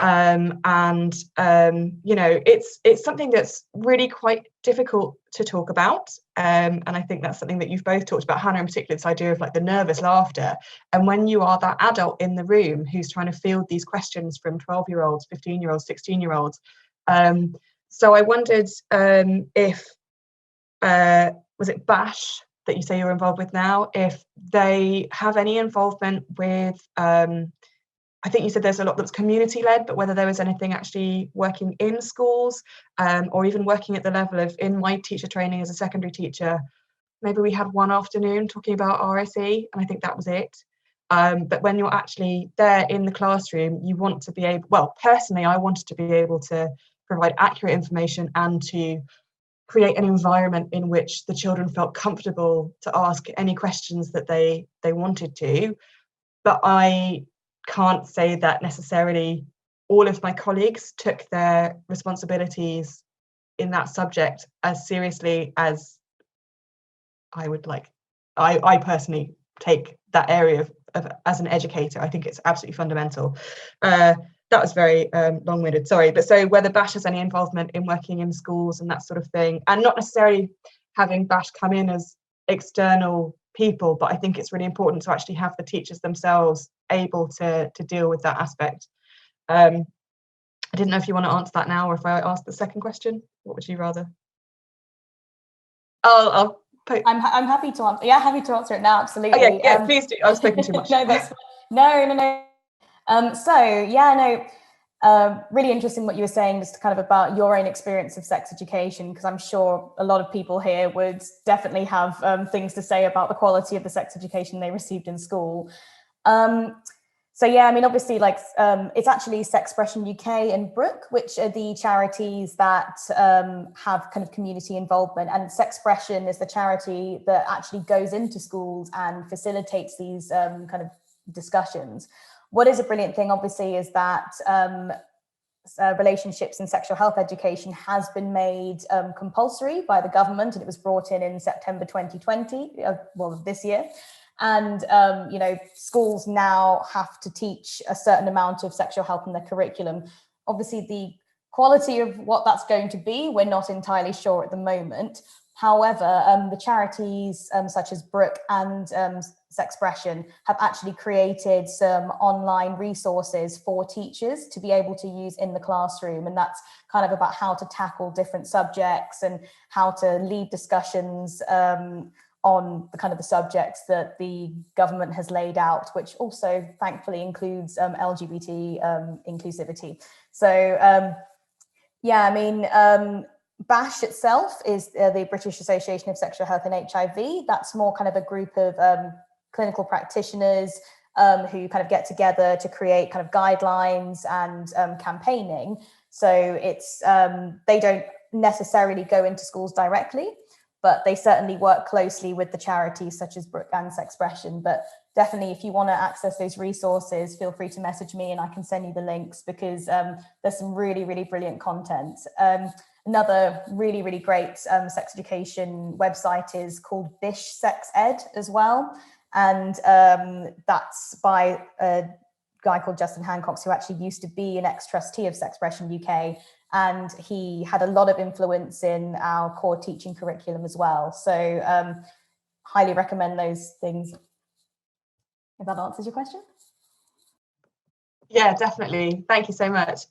You know, it's something that's really quite difficult to talk about. And I think that's something that you've both talked about, Hannah in particular, this idea of like the nervous laughter. And when you are that adult in the room who's trying to field these questions from 12-year-olds, 15-year-olds, 16-year-olds. So I wondered if, was it BASH that you say you're involved with now, if they have any involvement with, I think you said there's a lot that's community-led, but whether there was anything actually working in schools, or even working at the level of, in my teacher training as a secondary teacher, maybe we had one afternoon talking about RSE, and I think that was it. But when you're actually there in the classroom, you want to be able, well, personally, I wanted to be able to provide accurate information and to create an environment in which the children felt comfortable to ask any questions that they wanted to. But I can't say that necessarily all of my colleagues took their responsibilities in that subject as seriously as I would like. I personally take that area of as an educator. I think it's absolutely fundamental. That was very long-winded, sorry. But so whether BASH has any involvement in working in schools and that sort of thing, and not necessarily having BASH come in as external people, but I think it's really important to actually have the teachers themselves able to deal with that aspect. I didn't know if you want to answer that now, or if I ask the second question. What would you rather? I'm happy to answer. Yeah, happy to answer it now. Absolutely. Okay, yeah, please do. I've spoken too much. No, that's no. So yeah, no. Really interesting what you were saying, just kind of about your own experience of sex education, because I'm sure a lot of people here would definitely have things to say about the quality of the sex education they received in school. So yeah, I mean, obviously, like it's actually SEXPRESSION UK and Brook, which are the charities that have kind of community involvement, and SEXPRESSION is the charity that actually goes into schools and facilitates these kind of discussions. What is a brilliant thing, obviously, is that relationships and sexual health education has been made compulsory by the government, and it was brought in September 2020, well, this year. And, you know, schools now have to teach a certain amount of sexual health in their curriculum. Obviously, the quality of what that's going to be, we're not entirely sure at the moment. However, the charities such as Brooke and SEXPRESSION have actually created some online resources for teachers to be able to use in the classroom. And that's kind of about how to tackle different subjects and how to lead discussions on the kind of the subjects that the government has laid out, which also thankfully includes LGBT inclusivity. So yeah, I mean, BASH itself is the British Association of Sexual Health and HIV. That's more kind of a group of clinical practitioners who kind of get together to create kind of guidelines and campaigning. So it's they don't necessarily go into schools directly, but they certainly work closely with the charities such as Brooke and SEXPRESSION. But definitely, if you want to access those resources, feel free to message me and I can send you the links, because there's some really, really brilliant content. Another really, really great sex education website is called Bish Sex Ed as well. And that's by a guy called Justin Hancock, who actually used to be an ex-trustee of SEXPRESSION UK. And he had a lot of influence in our core teaching curriculum as well. So highly recommend those things. If that answers your question. Yeah, definitely. Thank you so much.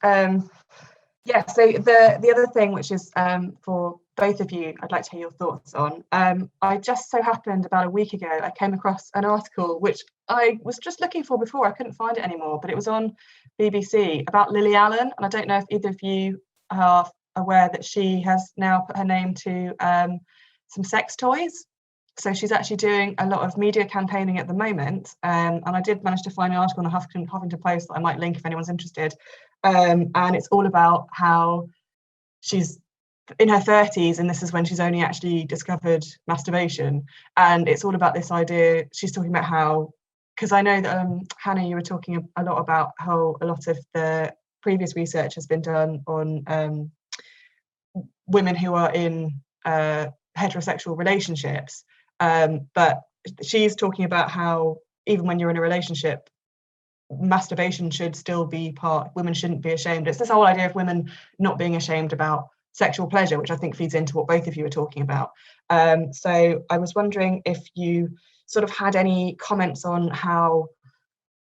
Yeah, so the other thing, which is for both of you, I'd like to hear your thoughts on. I just so happened about a week ago, I came across an article which I was just looking for before. I couldn't find it anymore, but it was on BBC about Lily Allen. And I don't know if either of you are aware that she has now put her name to some sex toys. So she's actually doing a lot of media campaigning at the moment. And I did manage to find an article on the Huffington Post that I might link if anyone's interested. And it's all about how she's in her 30s, and this is when she's only actually discovered masturbation. And it's all about this idea. She's talking about how, because I know that Hannah, you were talking a lot about how a lot of the previous research has been done on women who are in heterosexual relationships. But she's talking about how even when you're in a relationship, masturbation should still be part. Women shouldn't be ashamed. It's this whole idea of women not being ashamed about sexual pleasure, which I think feeds into what both of you are talking about. So I was wondering if you sort of had any comments on how,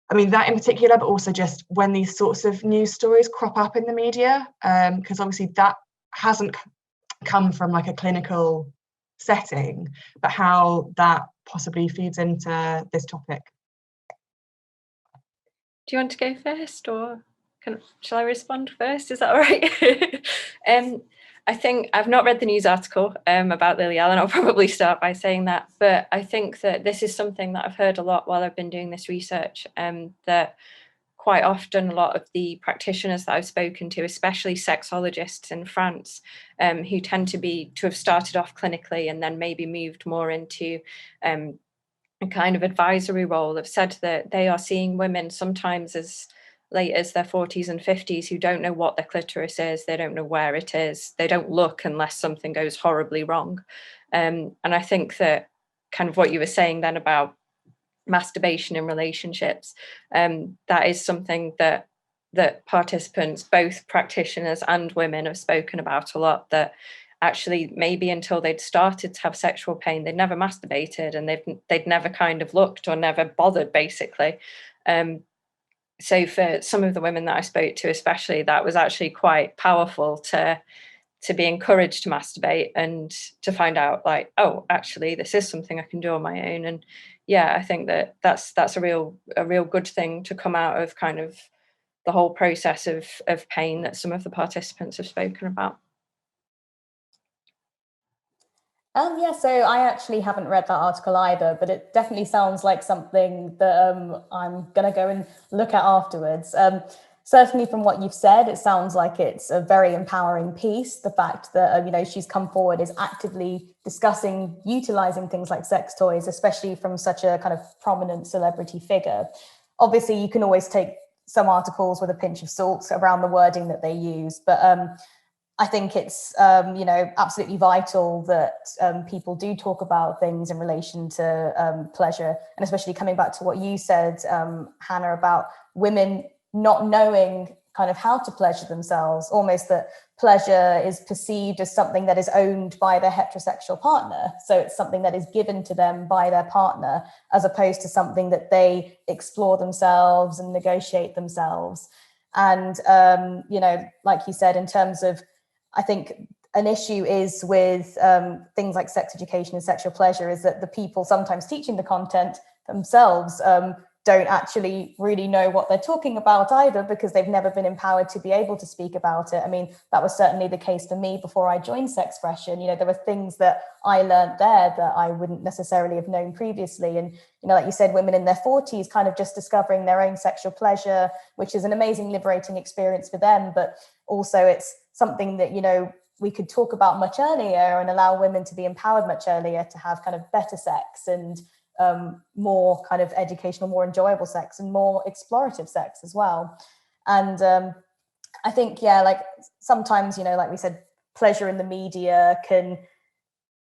I mean, that in particular, but also just when these sorts of news stories crop up in the media, because obviously that hasn't come from like a clinical setting, but how that possibly feeds into this topic. Do you want to go first, or shall I respond first? Is that all right? I think I've not read the news article about Lily Allen. I'll probably start by saying that. But I think that this is something that I've heard a lot while I've been doing this research, that quite often a lot of the practitioners that I've spoken to, especially sexologists in France, who tend to have started off clinically and then maybe moved more into a kind of advisory role, have said that they are seeing women sometimes as late as their 40s and 50s who don't know what their clitoris is, they don't know where it is, they don't look unless something goes horribly wrong. And I think that kind of what you were saying then about masturbation in relationships, that is something that participants, both practitioners and women, have spoken about a lot, that actually maybe until they'd started to have sexual pain, they'd never masturbated, and they'd never kind of looked or never bothered, basically. So for some of the women that I spoke to, especially, that was actually quite powerful to be encouraged to masturbate and to find out, like, oh, actually, this is something I can do on my own. And yeah, I think that that's a real good thing to come out of kind of the whole process of pain that some of the participants have spoken about. Yeah, so I actually haven't read that article either, but it definitely sounds like something that I'm going to go and look at afterwards. Certainly from what you've said, it sounds like it's a very empowering piece. The fact that, she's come forward, is actively discussing, utilizing things like sex toys, especially from such a kind of prominent celebrity figure. Obviously, you can always take some articles with a pinch of salt around the wording that they use, but I think it's, absolutely vital that people do talk about things in relation to pleasure, and especially coming back to what you said, Hannah, about women not knowing kind of how to pleasure themselves, almost that pleasure is perceived as something that is owned by their heterosexual partner. So it's something that is given to them by their partner, as opposed to something that they explore themselves and negotiate themselves. And, you know, like you said, in terms of, I think an issue is with things like sex education and sexual pleasure is that the people sometimes teaching the content themselves don't actually really know what they're talking about either, because they've never been empowered to be able to speak about it. I mean, that was certainly the case for me before I joined SEXPRESSION. You know, there were things that I learned there that I wouldn't necessarily have known previously. And, you know, like you said, women in their 40s kind of just discovering their own sexual pleasure, which is an amazing liberating experience for them. But also it's something that, you know, we could talk about much earlier and allow women to be empowered much earlier to have kind of better sex and more kind of educational, more enjoyable sex and more explorative sex as well. And I think, yeah, like sometimes, you know, like we said, pleasure in the media can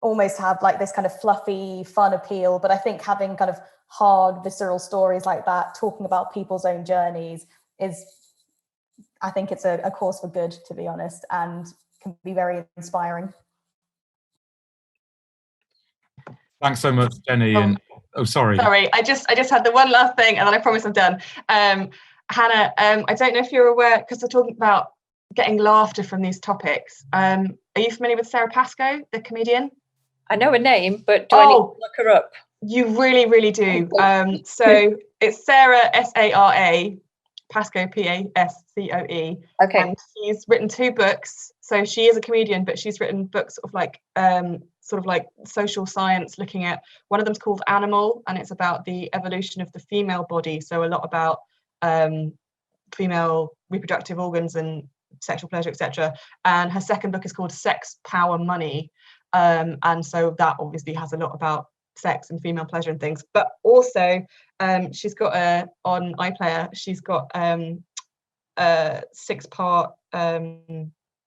almost have like this kind of fluffy, fun appeal. But I think having kind of hard, visceral stories like that, talking about people's own journeys is, I think it's a cause for good, to be honest, and can be very inspiring. Thanks so much, Jenny. And oh, sorry. Sorry, I just had the one last thing, and then I promise I'm done. Hannah, I don't know if you're aware, because we're talking about getting laughter from these topics. Are you familiar with Sarah Pascoe, the comedian? I know her name, but do I need to look her up? You really, really do. So it's Sarah, S-A-R-A, Pascoe, P-A-S-C-O-E. Okay. And she's written 2 books. So she is a comedian, but she's written books of like sort of like social science, looking at, one of them's called Animal, and it's about the evolution of the female body. So a lot about female reproductive organs and sexual pleasure, etc. And her second book is called Sex, Power, Money. And so that obviously has a lot about sex and female pleasure and things. But also she's got on iPlayer, she's got a 6-part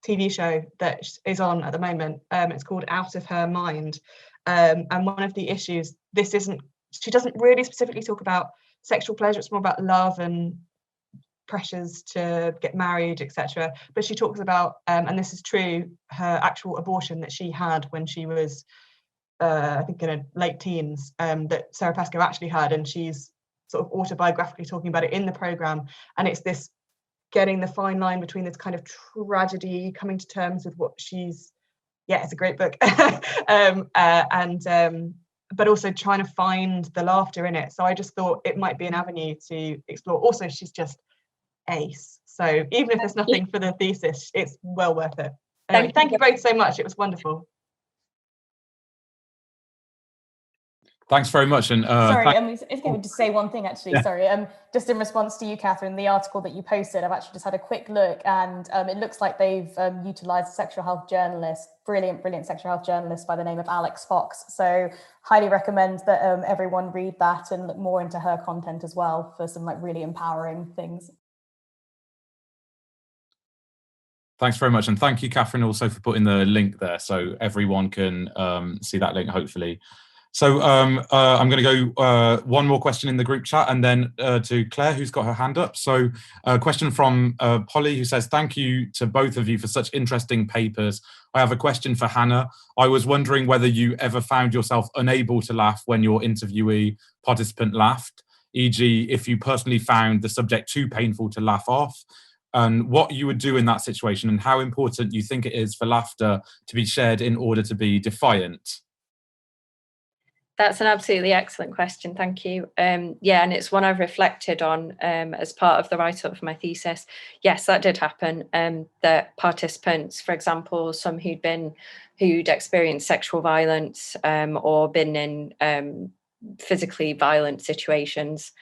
TV show that is on at the moment. It's called Out of Her Mind. And one of the issues, she doesn't really specifically talk about sexual pleasure, it's more about love and pressures to get married, etc. But she talks about, and this is true, her actual abortion that she had when she was, I think in her late teens, that Sarah Pascoe actually had, and she's sort of autobiographically talking about it in the programme. And it's this getting the fine line between this kind of tragedy, coming to terms with what she's, it's a great book, but also trying to find the laughter in it. So I just thought it might be an avenue to explore. Also, she's just ace. So even if there's nothing for the thesis, it's well worth it. Anyway, thank you both so much. It was wonderful. Thanks very much. And sorry, I was going to just say one thing actually. Yeah. Sorry, just in response to you, Catherine, the article that you posted, I've actually just had a quick look, and it looks like they've utilised a sexual health journalist, brilliant sexual health journalist by the name of Alex Fox. So highly recommend that everyone read that and look more into her content as well for some like really empowering things. Thanks very much, and thank you, Catherine, also for putting the link there so everyone can see that link, hopefully. So I'm going to go one more question in the group chat, and then to Claire, who's got her hand up. So a question from Polly, who says, thank you to both of you for such interesting papers. I have a question for Hannah. I was wondering whether you ever found yourself unable to laugh when your interviewee participant laughed, e.g. if you personally found the subject too painful to laugh off, and what you would do in that situation, and how important you think it is for laughter to be shared in order to be defiant. That's an absolutely excellent question, thank you. Yeah, and it's one I've reflected on as part of the write-up for my thesis. Yes, that did happen. That participants, for example, some who'd experienced sexual violence or been in physically violent situations,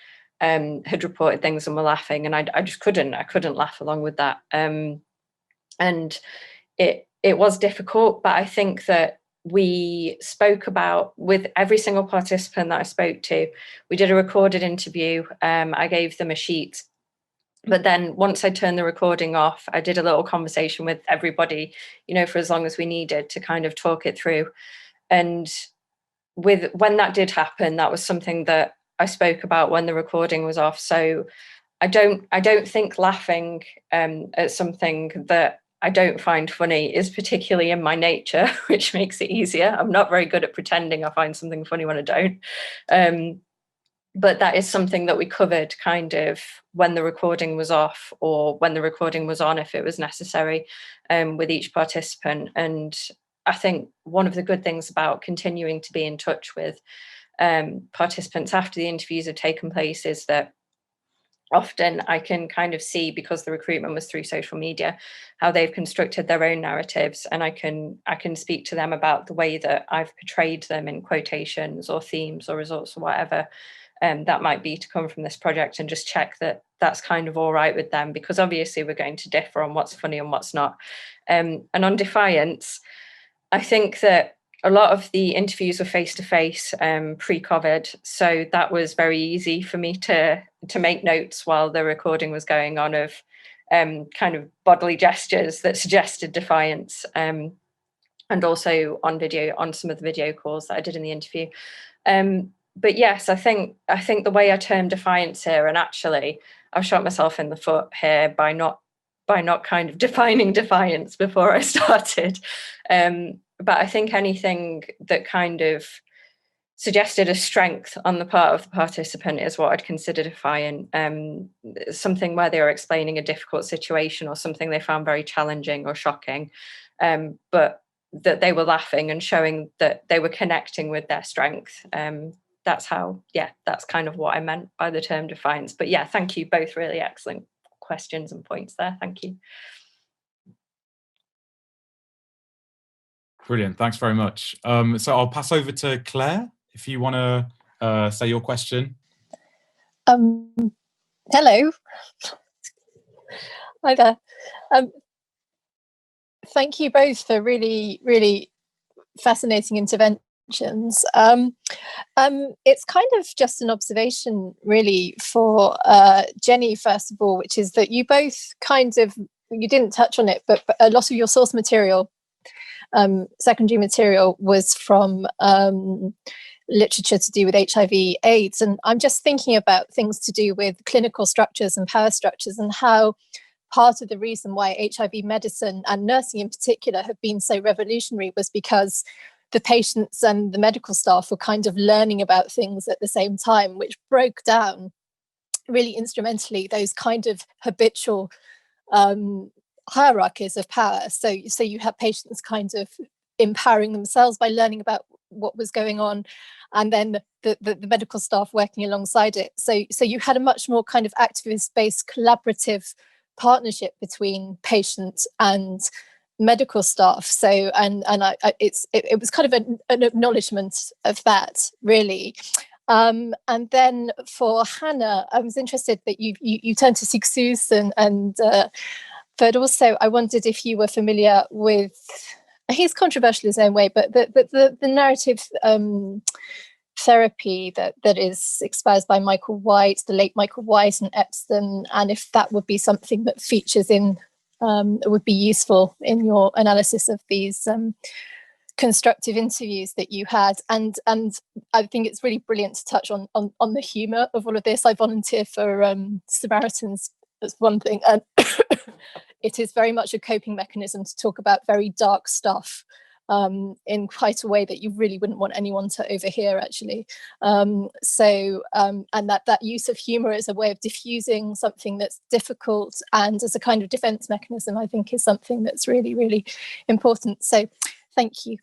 had reported things and were laughing, and I just couldn't laugh along with that. And it was difficult, but I think that we spoke about, with every single participant that I spoke to, we did a recorded interview. I gave them a sheet, but then once I turned the recording off, I did a little conversation with everybody, you know, for as long as we needed to kind of talk it through. And when that did happen, that was something that I spoke about when the recording was off. So I don't think laughing at something that I don't find funny is particularly in my nature, which makes it easier. I'm not very good at pretending I find something funny when I don't. But that is something that we covered kind of when the recording was off, or when the recording was on, if it was necessary, with each participant. And I think one of the good things about continuing to be in touch with participants after the interviews have taken place is that often I can kind of see, because the recruitment was through social media, how they've constructed their own narratives, and I can speak to them about the way that I've portrayed them in quotations or themes or results or whatever that might be to come from this project, and just check that that's kind of all right with them, because obviously we're going to differ on what's funny and what's not. And on defiance, I think that a lot of the interviews were face-to-face pre-COVID, so that was very easy for me to make notes while the recording was going on of kind of bodily gestures that suggested defiance, and also on video, on some of the video calls that I did in the interview. But yes, I think the way I term defiance here, and actually I've shot myself in the foot here by not kind of defining defiance before I started. But I think anything that kind of suggested a strength on the part of the participant is what I'd consider defiant. Something where they were explaining a difficult situation or something they found very challenging or shocking, but that they were laughing and showing that they were connecting with their strength. That's kind of what I meant by the term defiance. But yeah, thank you both, really excellent questions and points there. Thank you. Brilliant, thanks very much. So I'll pass over to Claire, if you want to say your question. Hello. Hi there. Thank you both for really, really fascinating interventions. It's kind of just an observation, really, for Jenny, first of all, which is that you both you didn't touch on it, but a lot of your source material, secondary material, was from literature to do with HIV/AIDS. And I'm just thinking about things to do with clinical structures and power structures, and how part of the reason why HIV medicine and nursing in particular have been so revolutionary was because the patients and the medical staff were kind of learning about things at the same time, which broke down really instrumentally those kind of habitual hierarchies of power. So you have patients kind of empowering themselves by learning about what was going on, and then the medical staff working alongside it. So you had a much more kind of activist-based collaborative partnership between patient and medical staff. So it was kind of an acknowledgement of that, really. And then for Hannah, I was interested that you turned to SEXPRESSION, but also I wondered if you were familiar with, he's controversial in his own way, but the narrative therapy that is exposed by Michael White, the late Michael White, and Epstein, and if that would be something that features in, would be useful in your analysis of these constructive interviews that you had. And I think it's really brilliant to touch on the humour of all of this. I volunteer for Samaritans as one thing, and it is very much a coping mechanism to talk about very dark stuff in quite a way that you really wouldn't want anyone to overhear, actually. And that use of humour as a way of diffusing something that's difficult and as a kind of defence mechanism, I think, is something that's really, really important. So thank you.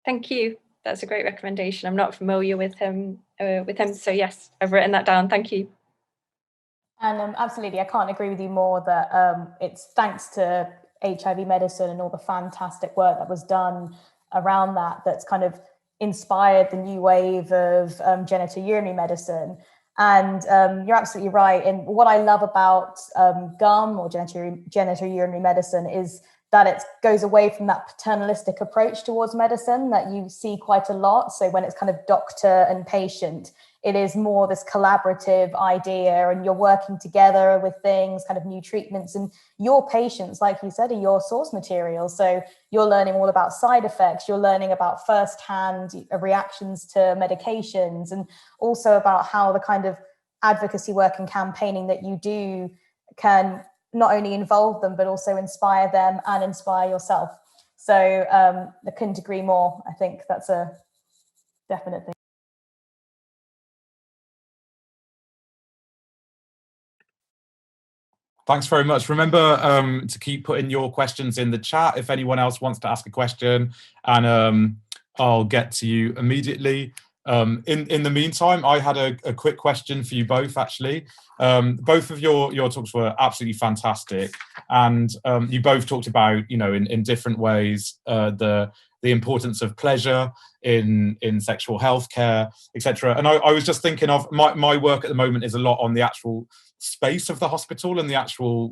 Thank you. That's a great recommendation. I'm not familiar with him, so yes, I've written that down. Thank you. And absolutely, I can't agree with you more that it's thanks to HIV medicine and all the fantastic work that was done around that's kind of inspired the new wave of genitourinary medicine. And you're absolutely right. And what I love about GUM, or genitourinary medicine, is that it goes away from that paternalistic approach towards medicine that you see quite a lot. So when it's kind of doctor and patient, it is more this collaborative idea, and you're working together with things, kind of new treatments, and your patients, like you said, are your source material. So you're learning all about side effects, you're learning about firsthand reactions to medications, and also about how the kind of advocacy work and campaigning that you do can not only involve them, but also inspire them and inspire yourself. So I couldn't agree more. I think that's a definite thing. Thanks very much. Remember to keep putting your questions in the chat if anyone else wants to ask a question, and I'll get to you immediately. In the meantime, I had a quick question for you both, actually. Both of your talks were absolutely fantastic, and you both talked about, in different ways, the importance of pleasure in sexual health care, etc. And I was just thinking of my work at the moment is a lot on the actual space of the hospital and the actual,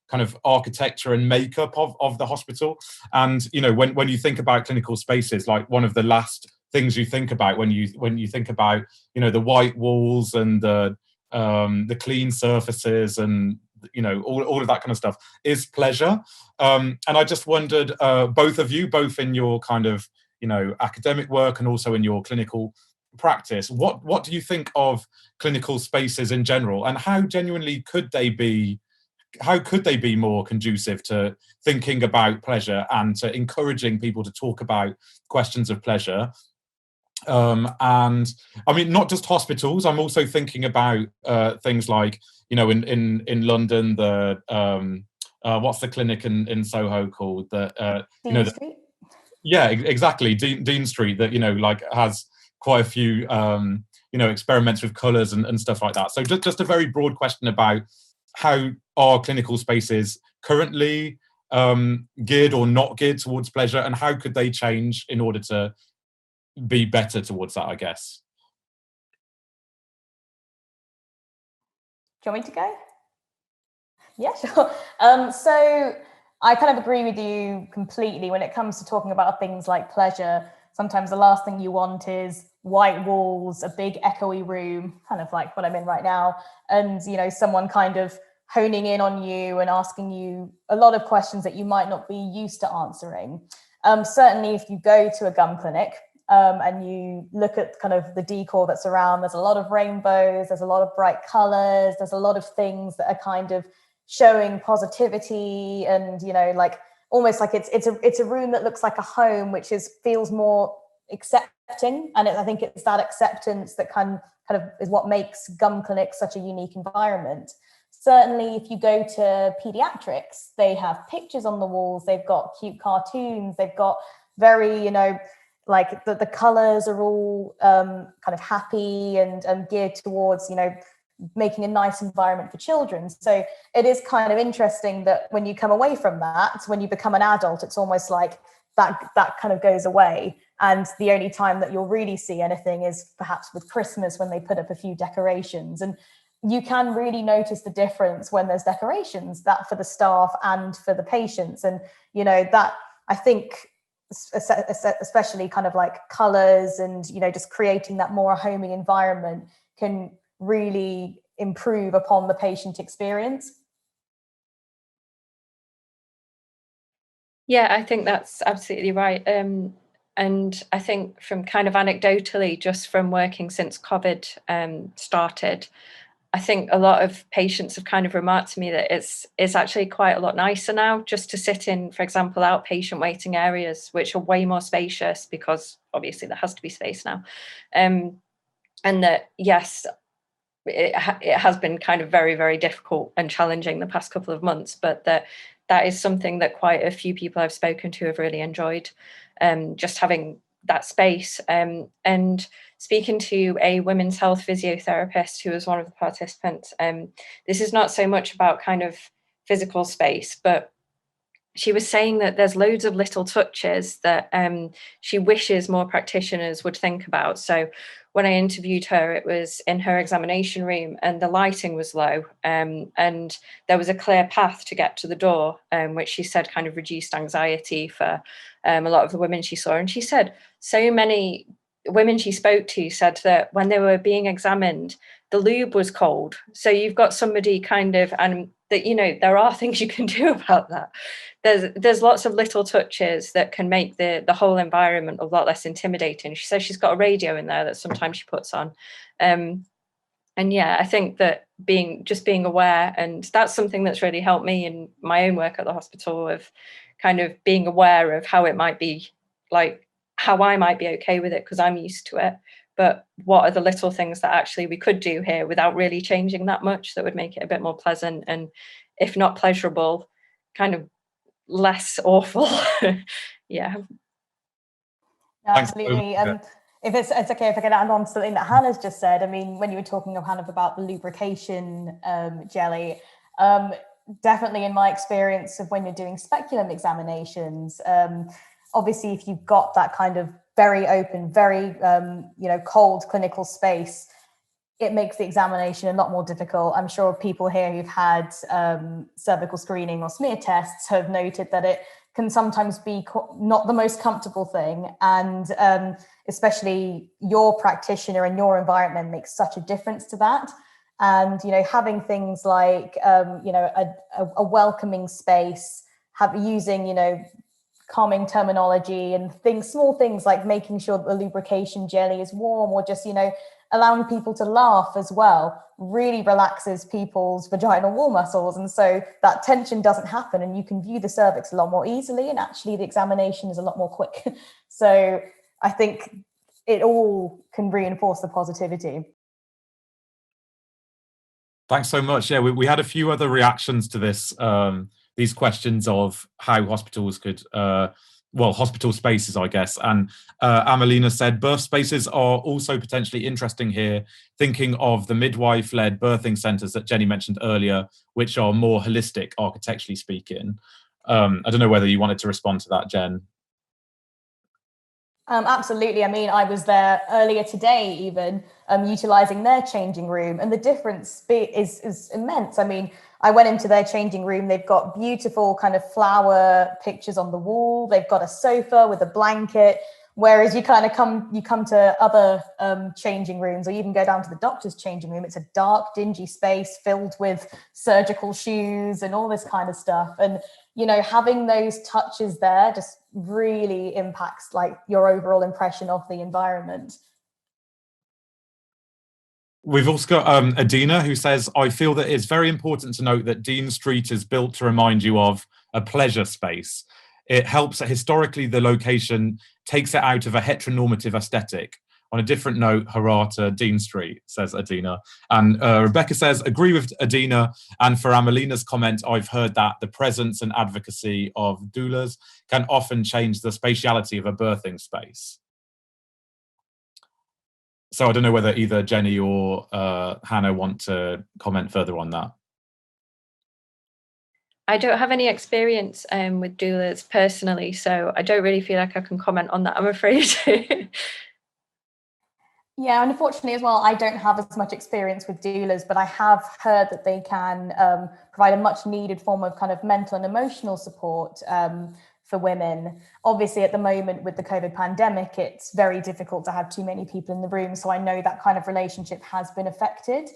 kind of architecture and makeup of the hospital. And when you think about clinical spaces, like one of the last things you think about when you think about the white walls and the clean surfaces and all of that kind of stuff is pleasure. And I just wondered, both of you, both in your kind of academic work and also in your clinical practice, what do you think of clinical spaces in general, and how genuinely could they be more conducive to thinking about pleasure and to encouraging people to talk about questions of pleasure? And I mean, not just hospitals, I'm also thinking about things like, in London, the what's the clinic in Soho called? Dean Street? Yeah, exactly, Dean Street, that like has quite a few experiments with colours and stuff like that. So just a very broad question about how are clinical spaces currently geared or not geared towards pleasure, and how could they change in order to be better towards that, I guess. Do you want me to go? Yeah, sure. So I kind of agree with you completely when it comes to talking about things like pleasure. Sometimes the last thing you want is white walls, a big echoey room, kind of like what I'm in right now, and someone kind of honing in on you and asking you a lot of questions that you might not be used to answering. Certainly if you go to a gum clinic, and you look at kind of the decor that's around, there's a lot of rainbows, there's a lot of bright colors, there's a lot of things that are kind of showing positivity, and like almost like it's a room that looks like a home, which feels more accepting. And I think it's that acceptance that kind of is what makes gum clinics such a unique environment. Certainly if you go to pediatrics, they have pictures on the walls, they've got cute cartoons, they've got very like the colors are all kind of happy and geared towards making a nice environment for children. So it is kind of interesting that when you come away from that, when you become an adult, it's almost like that kind of goes away, and the only time that you'll really see anything is perhaps with Christmas, when they put up a few decorations. And you can really notice the difference when there's decorations, that for the staff and for the patients. And that, I think, especially kind of like colors and just creating that more homey environment can really improve upon the patient experience. Yeah, I think that's absolutely right. And I think from kind of anecdotally, just from working since COVID started, I think a lot of patients have kind of remarked to me that it's actually quite a lot nicer now just to sit in, for example, outpatient waiting areas, which are way more spacious, because obviously there has to be space now. And that, yes, it has been kind of very, very difficult and challenging the past couple of months, but that is something that quite a few people I've spoken to have really enjoyed, just having that space. And speaking to a women's health physiotherapist who was one of the participants, this is not so much about kind of physical space, but she was saying that there's loads of little touches that she wishes more practitioners would think about. So when I interviewed her, it was in her examination room and the lighting was low, and there was a clear path to get to the door, which she said kind of reduced anxiety for a lot of the women she saw. And she said so many women she spoke to said that when they were being examined, the lube was cold. So you've got somebody kind of, and that, there are things you can do about that. There's lots of little touches that can make the whole environment a lot less intimidating. She says she's got a radio in there that sometimes she puts on. And yeah, I think that being aware, and that's something that's really helped me in my own work at the hospital, of kind of being aware of how it might be, like how I might be okay with it because I'm used to it, but what are the little things that actually we could do here without really changing that much, that would make it a bit more pleasant, and if not pleasurable, kind of less awful. Yeah. Absolutely. If it's okay if I can add on to something that Hannah's just said. I mean, when you were talking of Hannah about the lubrication jelly, definitely in my experience of when you're doing speculum examinations, obviously if you've got that kind of very open, very cold clinical space, it makes the examination a lot more difficult. I'm sure people here who've had cervical screening or smear tests have noted that it can sometimes be not the most comfortable thing. And especially your practitioner and your environment makes such a difference to that. And, having things like, a welcoming space, using, calming terminology and small things like making sure that the lubrication jelly is warm, or just, allowing people to laugh as well, really relaxes people's vaginal wall muscles. And so that tension doesn't happen, and you can view the cervix a lot more easily, and actually the examination is a lot more quick. So I think it all can reinforce the positivity. Thanks so much. Yeah, we had a few other reactions to this, these questions of how hospitals could, hospital spaces, I guess. And Amelina said, birth spaces are also potentially interesting here, thinking of the midwife-led birthing centres that Jenny mentioned earlier, which are more holistic, architecturally speaking. I don't know whether you wanted to respond to that, Jen. Absolutely. I mean, I was there earlier today, even utilising their changing room, and the difference is immense. I mean, I went into their changing room. They've got beautiful kind of flower pictures on the wall. They've got a sofa with a blanket. Whereas you kind of come to other changing rooms, or even go down to the doctor's changing room. It's a dark, dingy space filled with surgical shoes and all this kind of stuff. And having those touches there just really impacts like your overall impression of the environment. We've also got Adina, who says, I feel that it's very important to note that Dean Street is built to remind you of a pleasure space. It helps that historically the location takes it out of a heteronormative aesthetic. On a different note, hurrah to Dean Street, says Adina. And Rebecca says, agree with Adina. And for Amelina's comment, I've heard that the presence and advocacy of doulas can often change the spatiality of a birthing space. So I don't know whether either Jenny or Hannah want to comment further on that. I don't have any experience with doulas personally, so I don't really feel like I can comment on that, I'm afraid. Yeah, and unfortunately as well, I don't have as much experience with doulas, but I have heard that they can provide a much needed form of kind of mental and emotional support for women. Obviously, at the moment with the COVID pandemic, it's very difficult to have too many people in the room. So I know that kind of relationship has been affected,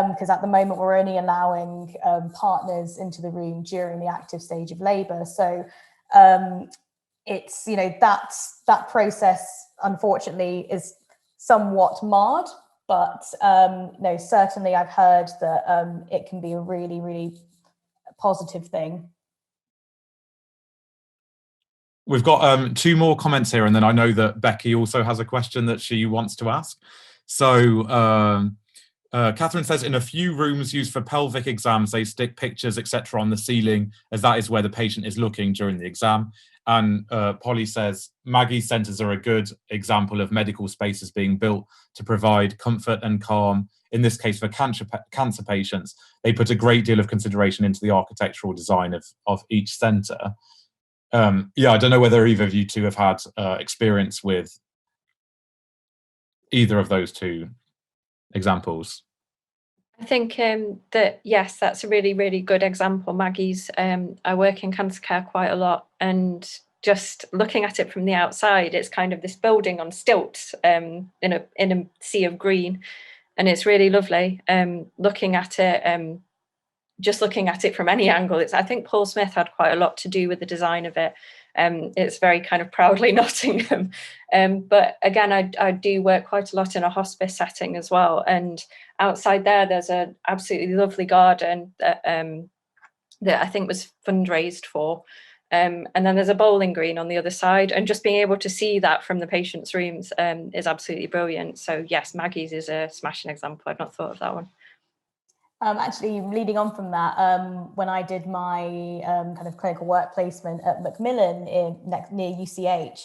because at the moment we're only allowing partners into the room during the active stage of labour. So it's, that process, unfortunately, is somewhat marred, but no, certainly I've heard that it can be a really, really positive thing. We've got two more comments here, and then I know that Becky also has a question that she wants to ask. So Catherine says, in a few rooms used for pelvic exams, they stick pictures, etc. on the ceiling, as that is where the patient is looking during the exam. And Polly says, Maggie's centres are a good example of medical spaces being built to provide comfort and calm. In this case, for cancer patients, they put a great deal of consideration into the architectural design of each centre. Yeah, I don't know whether either of you two have had experience with either of those two examples. I think that, yes, that's a really, really good example, Maggie's. I work in cancer care quite a lot, and just looking at it from the outside, it's kind of this building on stilts in a sea of green, and it's really lovely. Looking at it, just looking at it from any angle, I think Paul Smith had quite a lot to do with the design of it, It's very kind of proudly Nottingham. But again, I do work quite a lot in a hospice setting as well. And outside there's an absolutely lovely garden that I think was fundraised for. And then there's a bowling green on the other side, and just being able to see that from the patients' rooms is absolutely brilliant. So yes, Maggie's is a smashing example. I've not thought of that one. Actually, leading on from that, when I did my kind of clinical work placement at Macmillan near UCH,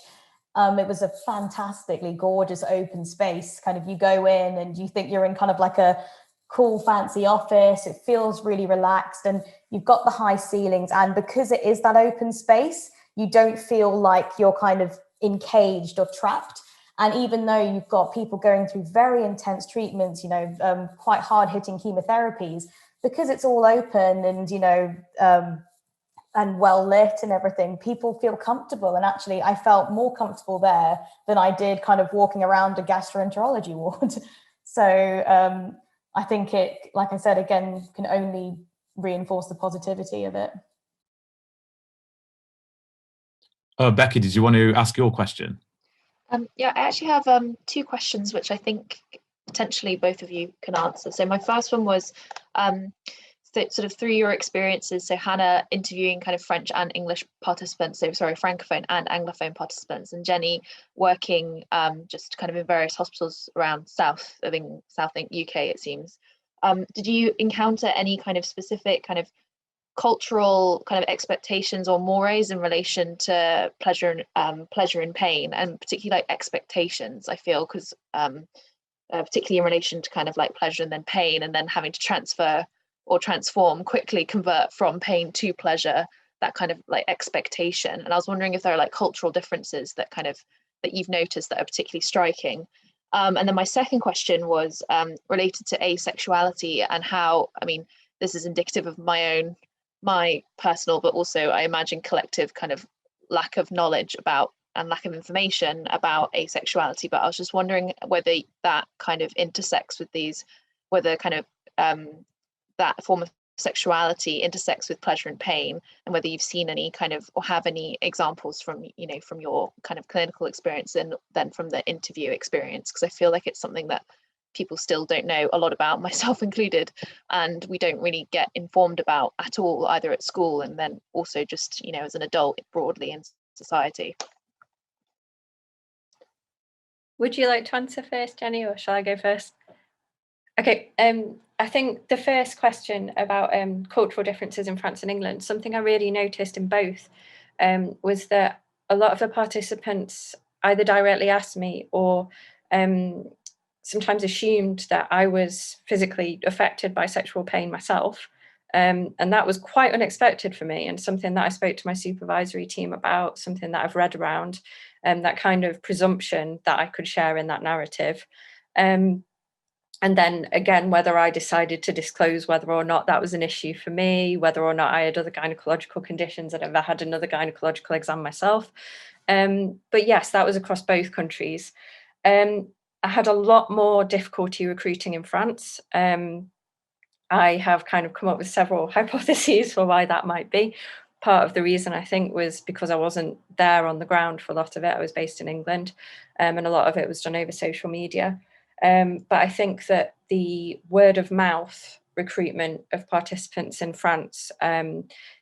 it was a fantastically gorgeous open space. Kind of you go in and you think you're in kind of like a cool fancy office. It feels really relaxed, and you've got the high ceilings, and because it is that open space, you don't feel like you're kind of encaged or trapped. And even though you've got people going through very intense treatments, quite hard-hitting chemotherapies, because it's all open and and well lit and everything, people feel comfortable. And actually I felt more comfortable there than I did kind of walking around a gastroenterology ward. So I think it, like I said, again, can only reinforce the positivity of it. Becky, did you want to ask your question? Yeah, I actually have two questions, which I think potentially both of you can answer. So my first one was sort of through your experiences, so Hannah interviewing kind of French and English participants, so sorry, Francophone and Anglophone participants, and Jenny working just kind of in various hospitals around South UK, it seems. Did you encounter any kind of specific kind of cultural kind of expectations or mores in relation to pleasure and pain, and particularly like expectations, I feel, because particularly in relation to kind of like pleasure and then pain, and then having to transfer or transform, quickly convert from pain to pleasure, that kind of like expectation. And I was wondering if there are like cultural differences that you've noticed that are particularly striking. And then my second question was related to asexuality, and how, I mean, this is indicative of my personal, but also I imagine collective kind of lack of knowledge about and lack of information about asexuality. But I was just wondering whether that kind of intersects with these, whether kind of that form of sexuality intersects with pleasure and pain, and whether you've seen any kind of, or have any examples from your kind of clinical experience and then from the interview experience, because I feel like it's something that people still don't know a lot about, myself included, and we don't really get informed about at all, either at school and then also just as an adult broadly in society. Would you like to answer first, Jenny, or shall I go first? Okay, I think the first question about cultural differences in France and England, something I really noticed in both was that a lot of the participants either directly asked me or sometimes assumed that I was physically affected by sexual pain myself. And that was quite unexpected for me, and something that I spoke to my supervisory team about, something that I've read around, that kind of presumption that I could share in that narrative. And then again, whether I decided to disclose whether or not that was an issue for me, whether or not I had other gynecological conditions, I'd ever had another gynecological exam myself. But yes, that was across both countries. I had a lot more difficulty recruiting in France. I have kind of come up with several hypotheses for why that might be. Part of the reason, I think, was because I wasn't there on the ground for a lot of it. I was based in England, and a lot of it was done over social media. But I think that the word of mouth recruitment of participants in France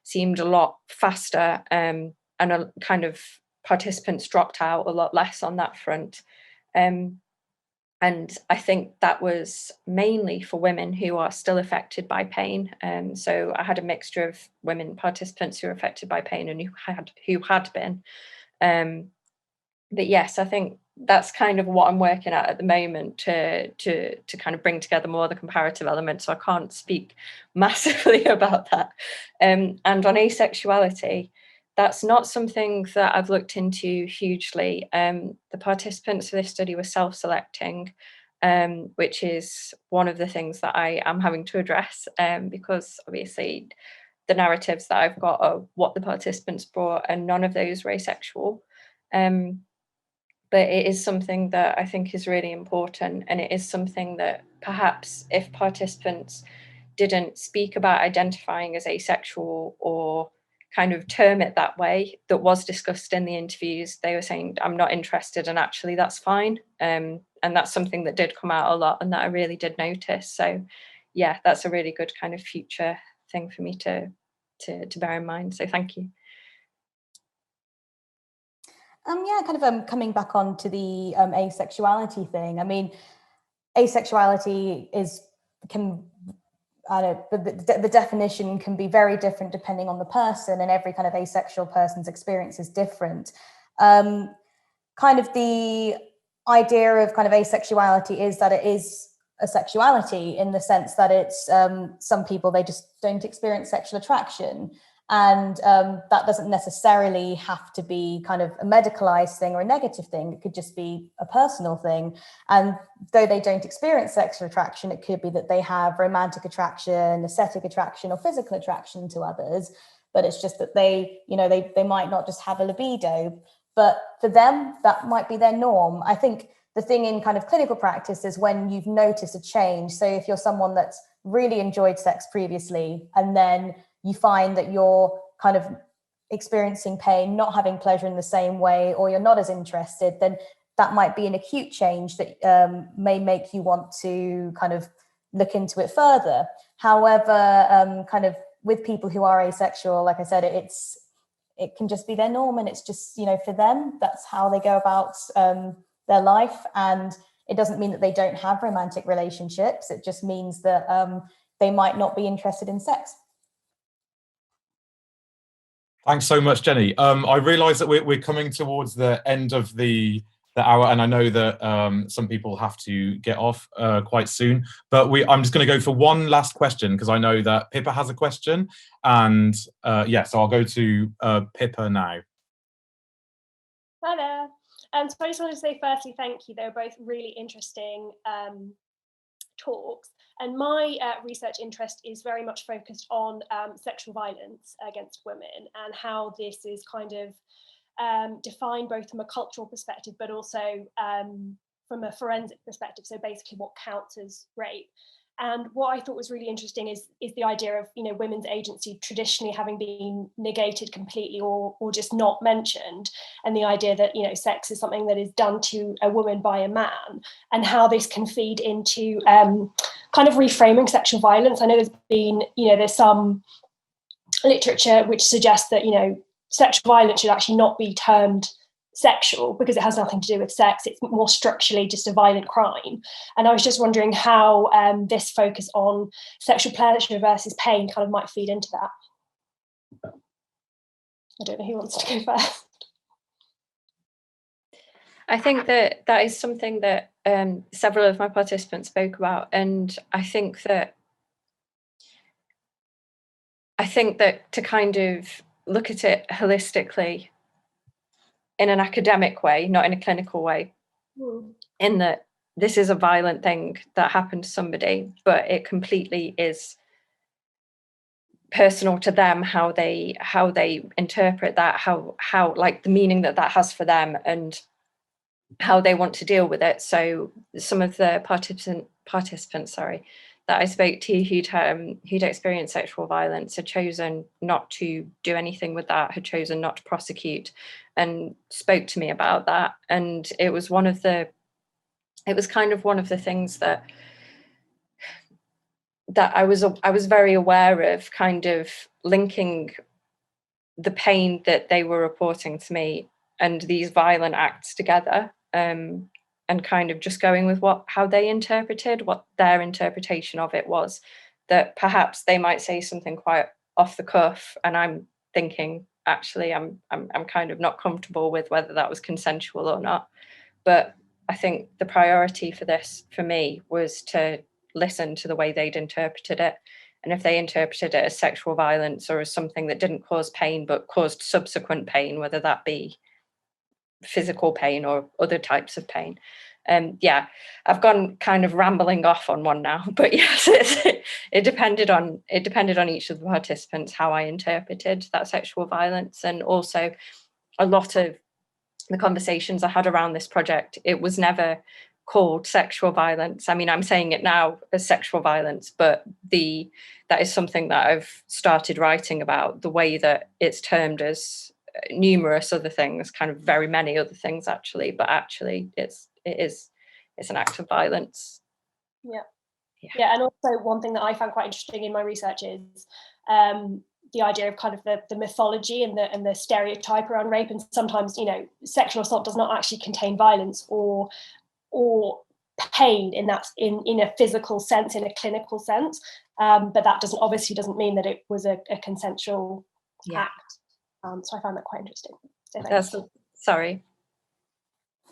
seemed a lot faster, and a kind of participants dropped out a lot less on that front. And I think that was mainly for women who are still affected by pain. So I had a mixture of women participants who were affected by pain and who had been. But yes, I think that's kind of what I'm working at the moment to kind of bring together more of the comparative elements. So I can't speak massively about that. And on asexuality, that's not something that I've looked into hugely. The participants for this study were self-selecting, which is one of the things that I am having to address, because obviously the narratives that I've got are what the participants brought, and none of those were asexual. But it is something that I think is really important, and it is something that perhaps if participants didn't speak about identifying as asexual or kind of term it that way that was discussed in the interviews. They were saying, I'm not interested, and actually that's fine. And that's something that did come out a lot and that I really did notice. So yeah, that's a really good kind of future thing for me to bear in mind. So thank you. Yeah, kind of coming back on to the asexuality thing. I mean, asexuality the definition can be very different depending on the person, and every kind of asexual person's experience is different. Kind of the idea of kind of asexuality is that it is a sexuality, in the sense that it's some people, they just don't experience sexual attraction. And that doesn't necessarily have to be kind of a medicalized thing or a negative thing. It could just be a personal thing. And though they don't experience sexual attraction, it could be that they have romantic attraction, aesthetic attraction, or physical attraction to others. But it's just that they might not just have a libido. But for them, that might be their norm. I think the thing in kind of clinical practice is when you've noticed a change. So if you're someone that's really enjoyed sex previously, and then you find that you're kind of experiencing pain, not having pleasure in the same way, or you're not as interested, then that might be an acute change that may make you want to kind of look into it further. However, kind of with people who are asexual, like I said, it can just be their norm, and it's just, for them, that's how they go about their life. And it doesn't mean that they don't have romantic relationships. It just means that they might not be interested in sex. Thanks so much, Jenny. I realise that we're coming towards the end of the hour, and I know that some people have to get off quite soon. But I'm just going to go for one last question, because I know that Pippa has a question, and yeah, so I'll go to Pippa now. Hi there. So I just wanted to say firstly, thank you. They were both really interesting talks. And my research interest is very much focused on sexual violence against women, and how this is kind of defined both from a cultural perspective, but also from a forensic perspective. So basically what counts as rape. And what I thought was really interesting is the idea of, women's agency traditionally having been negated completely or just not mentioned, and the idea that, sex is something that is done to a woman by a man, and how this can feed into kind of reframing sexual violence. I know there's some literature which suggests that, sexual violence should actually not be termed sexual because it has nothing to do with sex. It's more structurally just a violent crime. And I was just wondering how this focus on sexual pleasure versus pain kind of might feed into that. I don't know who wants to go first. I think that is something that several of my participants spoke about, and I think that to kind of look at it holistically in an academic way, not in a clinical way, in that this is a violent thing that happened to somebody, but it completely is personal to them, how they interpret that, how like the meaning that has for them, and how they want to deal with it. So some of the participants, that I spoke to who'd experienced sexual violence had chosen not to do anything with that, had chosen not to prosecute, and spoke to me about that. And it was kind of one of the things that I was very aware of, kind of linking the pain that they were reporting to me and these violent acts together, and kind of just going with how they interpreted, what their interpretation of it was. That perhaps they might say something quite off the cuff, and I'm thinking, actually, I'm kind of not comfortable with whether that was consensual or not. But I think the priority for this, for me, was to listen to the way they'd interpreted it. And if they interpreted it as sexual violence or as something that didn't cause pain but caused subsequent pain, whether that be physical pain or other types of pain. Yeah, I've gone kind of rambling off on one now, but yes, it depended on each of the participants how I interpreted that sexual violence. And also a lot of the conversations I had around this project, it was never called sexual violence. I mean, I'm saying it now as sexual violence, but that is something that I've started writing about, the way that it's termed as numerous other things, kind of very many other things actually, but actually it's an act of violence. Yeah, and also one thing that I found quite interesting in my research is the idea of kind of the mythology and the stereotype around rape. And sometimes, you know, sexual assault does not actually contain violence or pain in a physical sense, in a clinical sense, but that obviously doesn't mean that it was a consensual act. So I found that quite interesting. So sorry.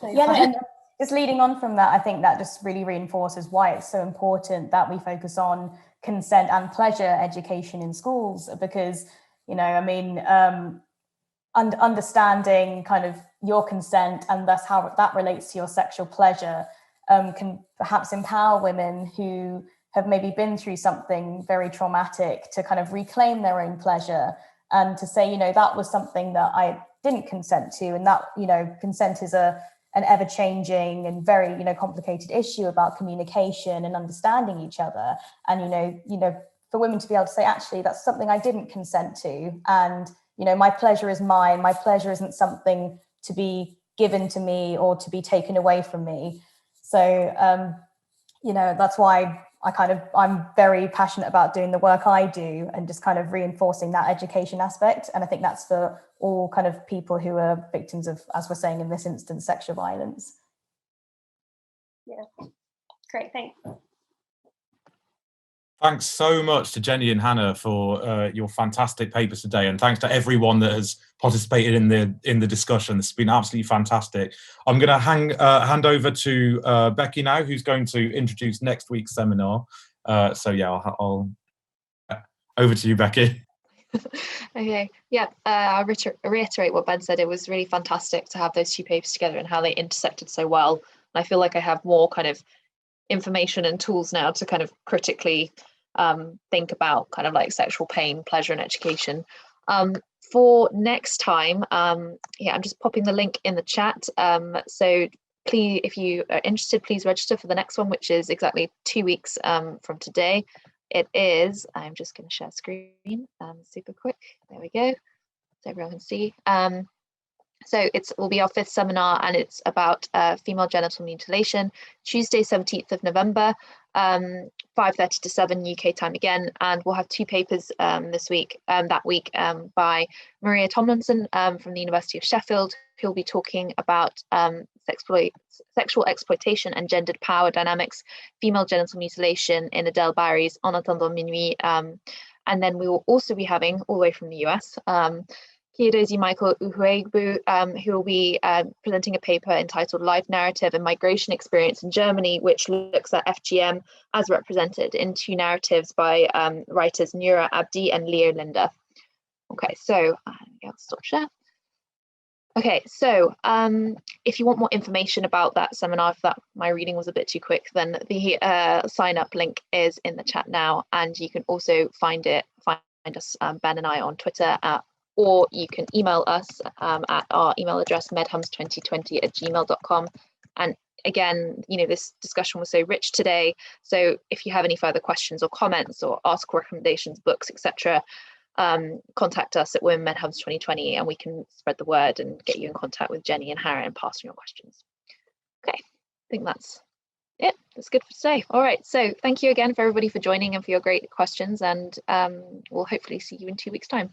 Yeah, and just leading on from that, I think that just really reinforces why it's so important that we focus on consent and pleasure education in schools, because, you know, I mean, understanding kind of your consent and thus how that relates to your sexual pleasure can perhaps empower women who have maybe been through something very traumatic to kind of reclaim their own pleasure and to say, you know, that was something that I didn't consent to, and that, you know, consent is an ever-changing and very, you know, complicated issue about communication and understanding each other. And, you know, for women to be able to say, actually, that's something I didn't consent to, and, you know, my pleasure is mine. My pleasure isn't something to be given to me or to be taken away from me. So, you know, that's why I'm very passionate about doing the work I do and just kind of reinforcing that education aspect. And I think that's for all kind of people who are victims of, as we're saying in this instance, sexual violence. Yeah, great, thanks. Thanks so much to Jenny and Hannah for your fantastic papers today, and thanks to everyone that has participated in the discussion. This has been absolutely fantastic. I'm going to hand over to Becky now, who's going to introduce next week's seminar. So yeah, I'll over to you, Becky. Okay, yeah, I'll reiterate what Ben said. It was really fantastic to have those two papers together and how they intersected so well. And I feel like I have more kind of information and tools now to kind of critically think about kind of like sexual pain, pleasure, and education. For next time, yeah, I'm just popping the link in the chat. So please, if you are interested, please register for the next one, which is exactly 2 weeks from today. It is, I'm just going to share screen super quick. There we go, so everyone can see. So it will be our 5th seminar, and it's about female genital mutilation, Tuesday, 17th of November, 5:30 to 7 UK time again. And we'll have 2 papers that week by Maria Tomlinson from the University of Sheffield, who'll be talking about sexual exploitation and gendered power dynamics, female genital mutilation in Adele Barry's En attendant minuit. And then we will also be having, all the way from the US, Kiyodozi Michael Uhuegbu, who will be presenting a paper entitled Life Narrative and Migration Experience in Germany, which looks at FGM as represented in 2 narratives by writers Nura Abdi and Leo Linder. Okay, so I'll stop share. Okay, so if you want more information about that seminar, if my reading was a bit too quick, then the sign up link is in the chat now, and you can also find us, Ben and I, on Twitter or you can email us at our email address, medhums2020@gmail.com. And again, you know, this discussion was so rich today. So if you have any further questions or comments or article recommendations, books, etc., contact us at Women Medhums 2020, and we can spread the word and get you in contact with Jenny and Hannah and pass on your questions. Okay, I think that's it. That's good for today. All right, so thank you again for everybody for joining and for your great questions, and we'll hopefully see you in 2 weeks' time.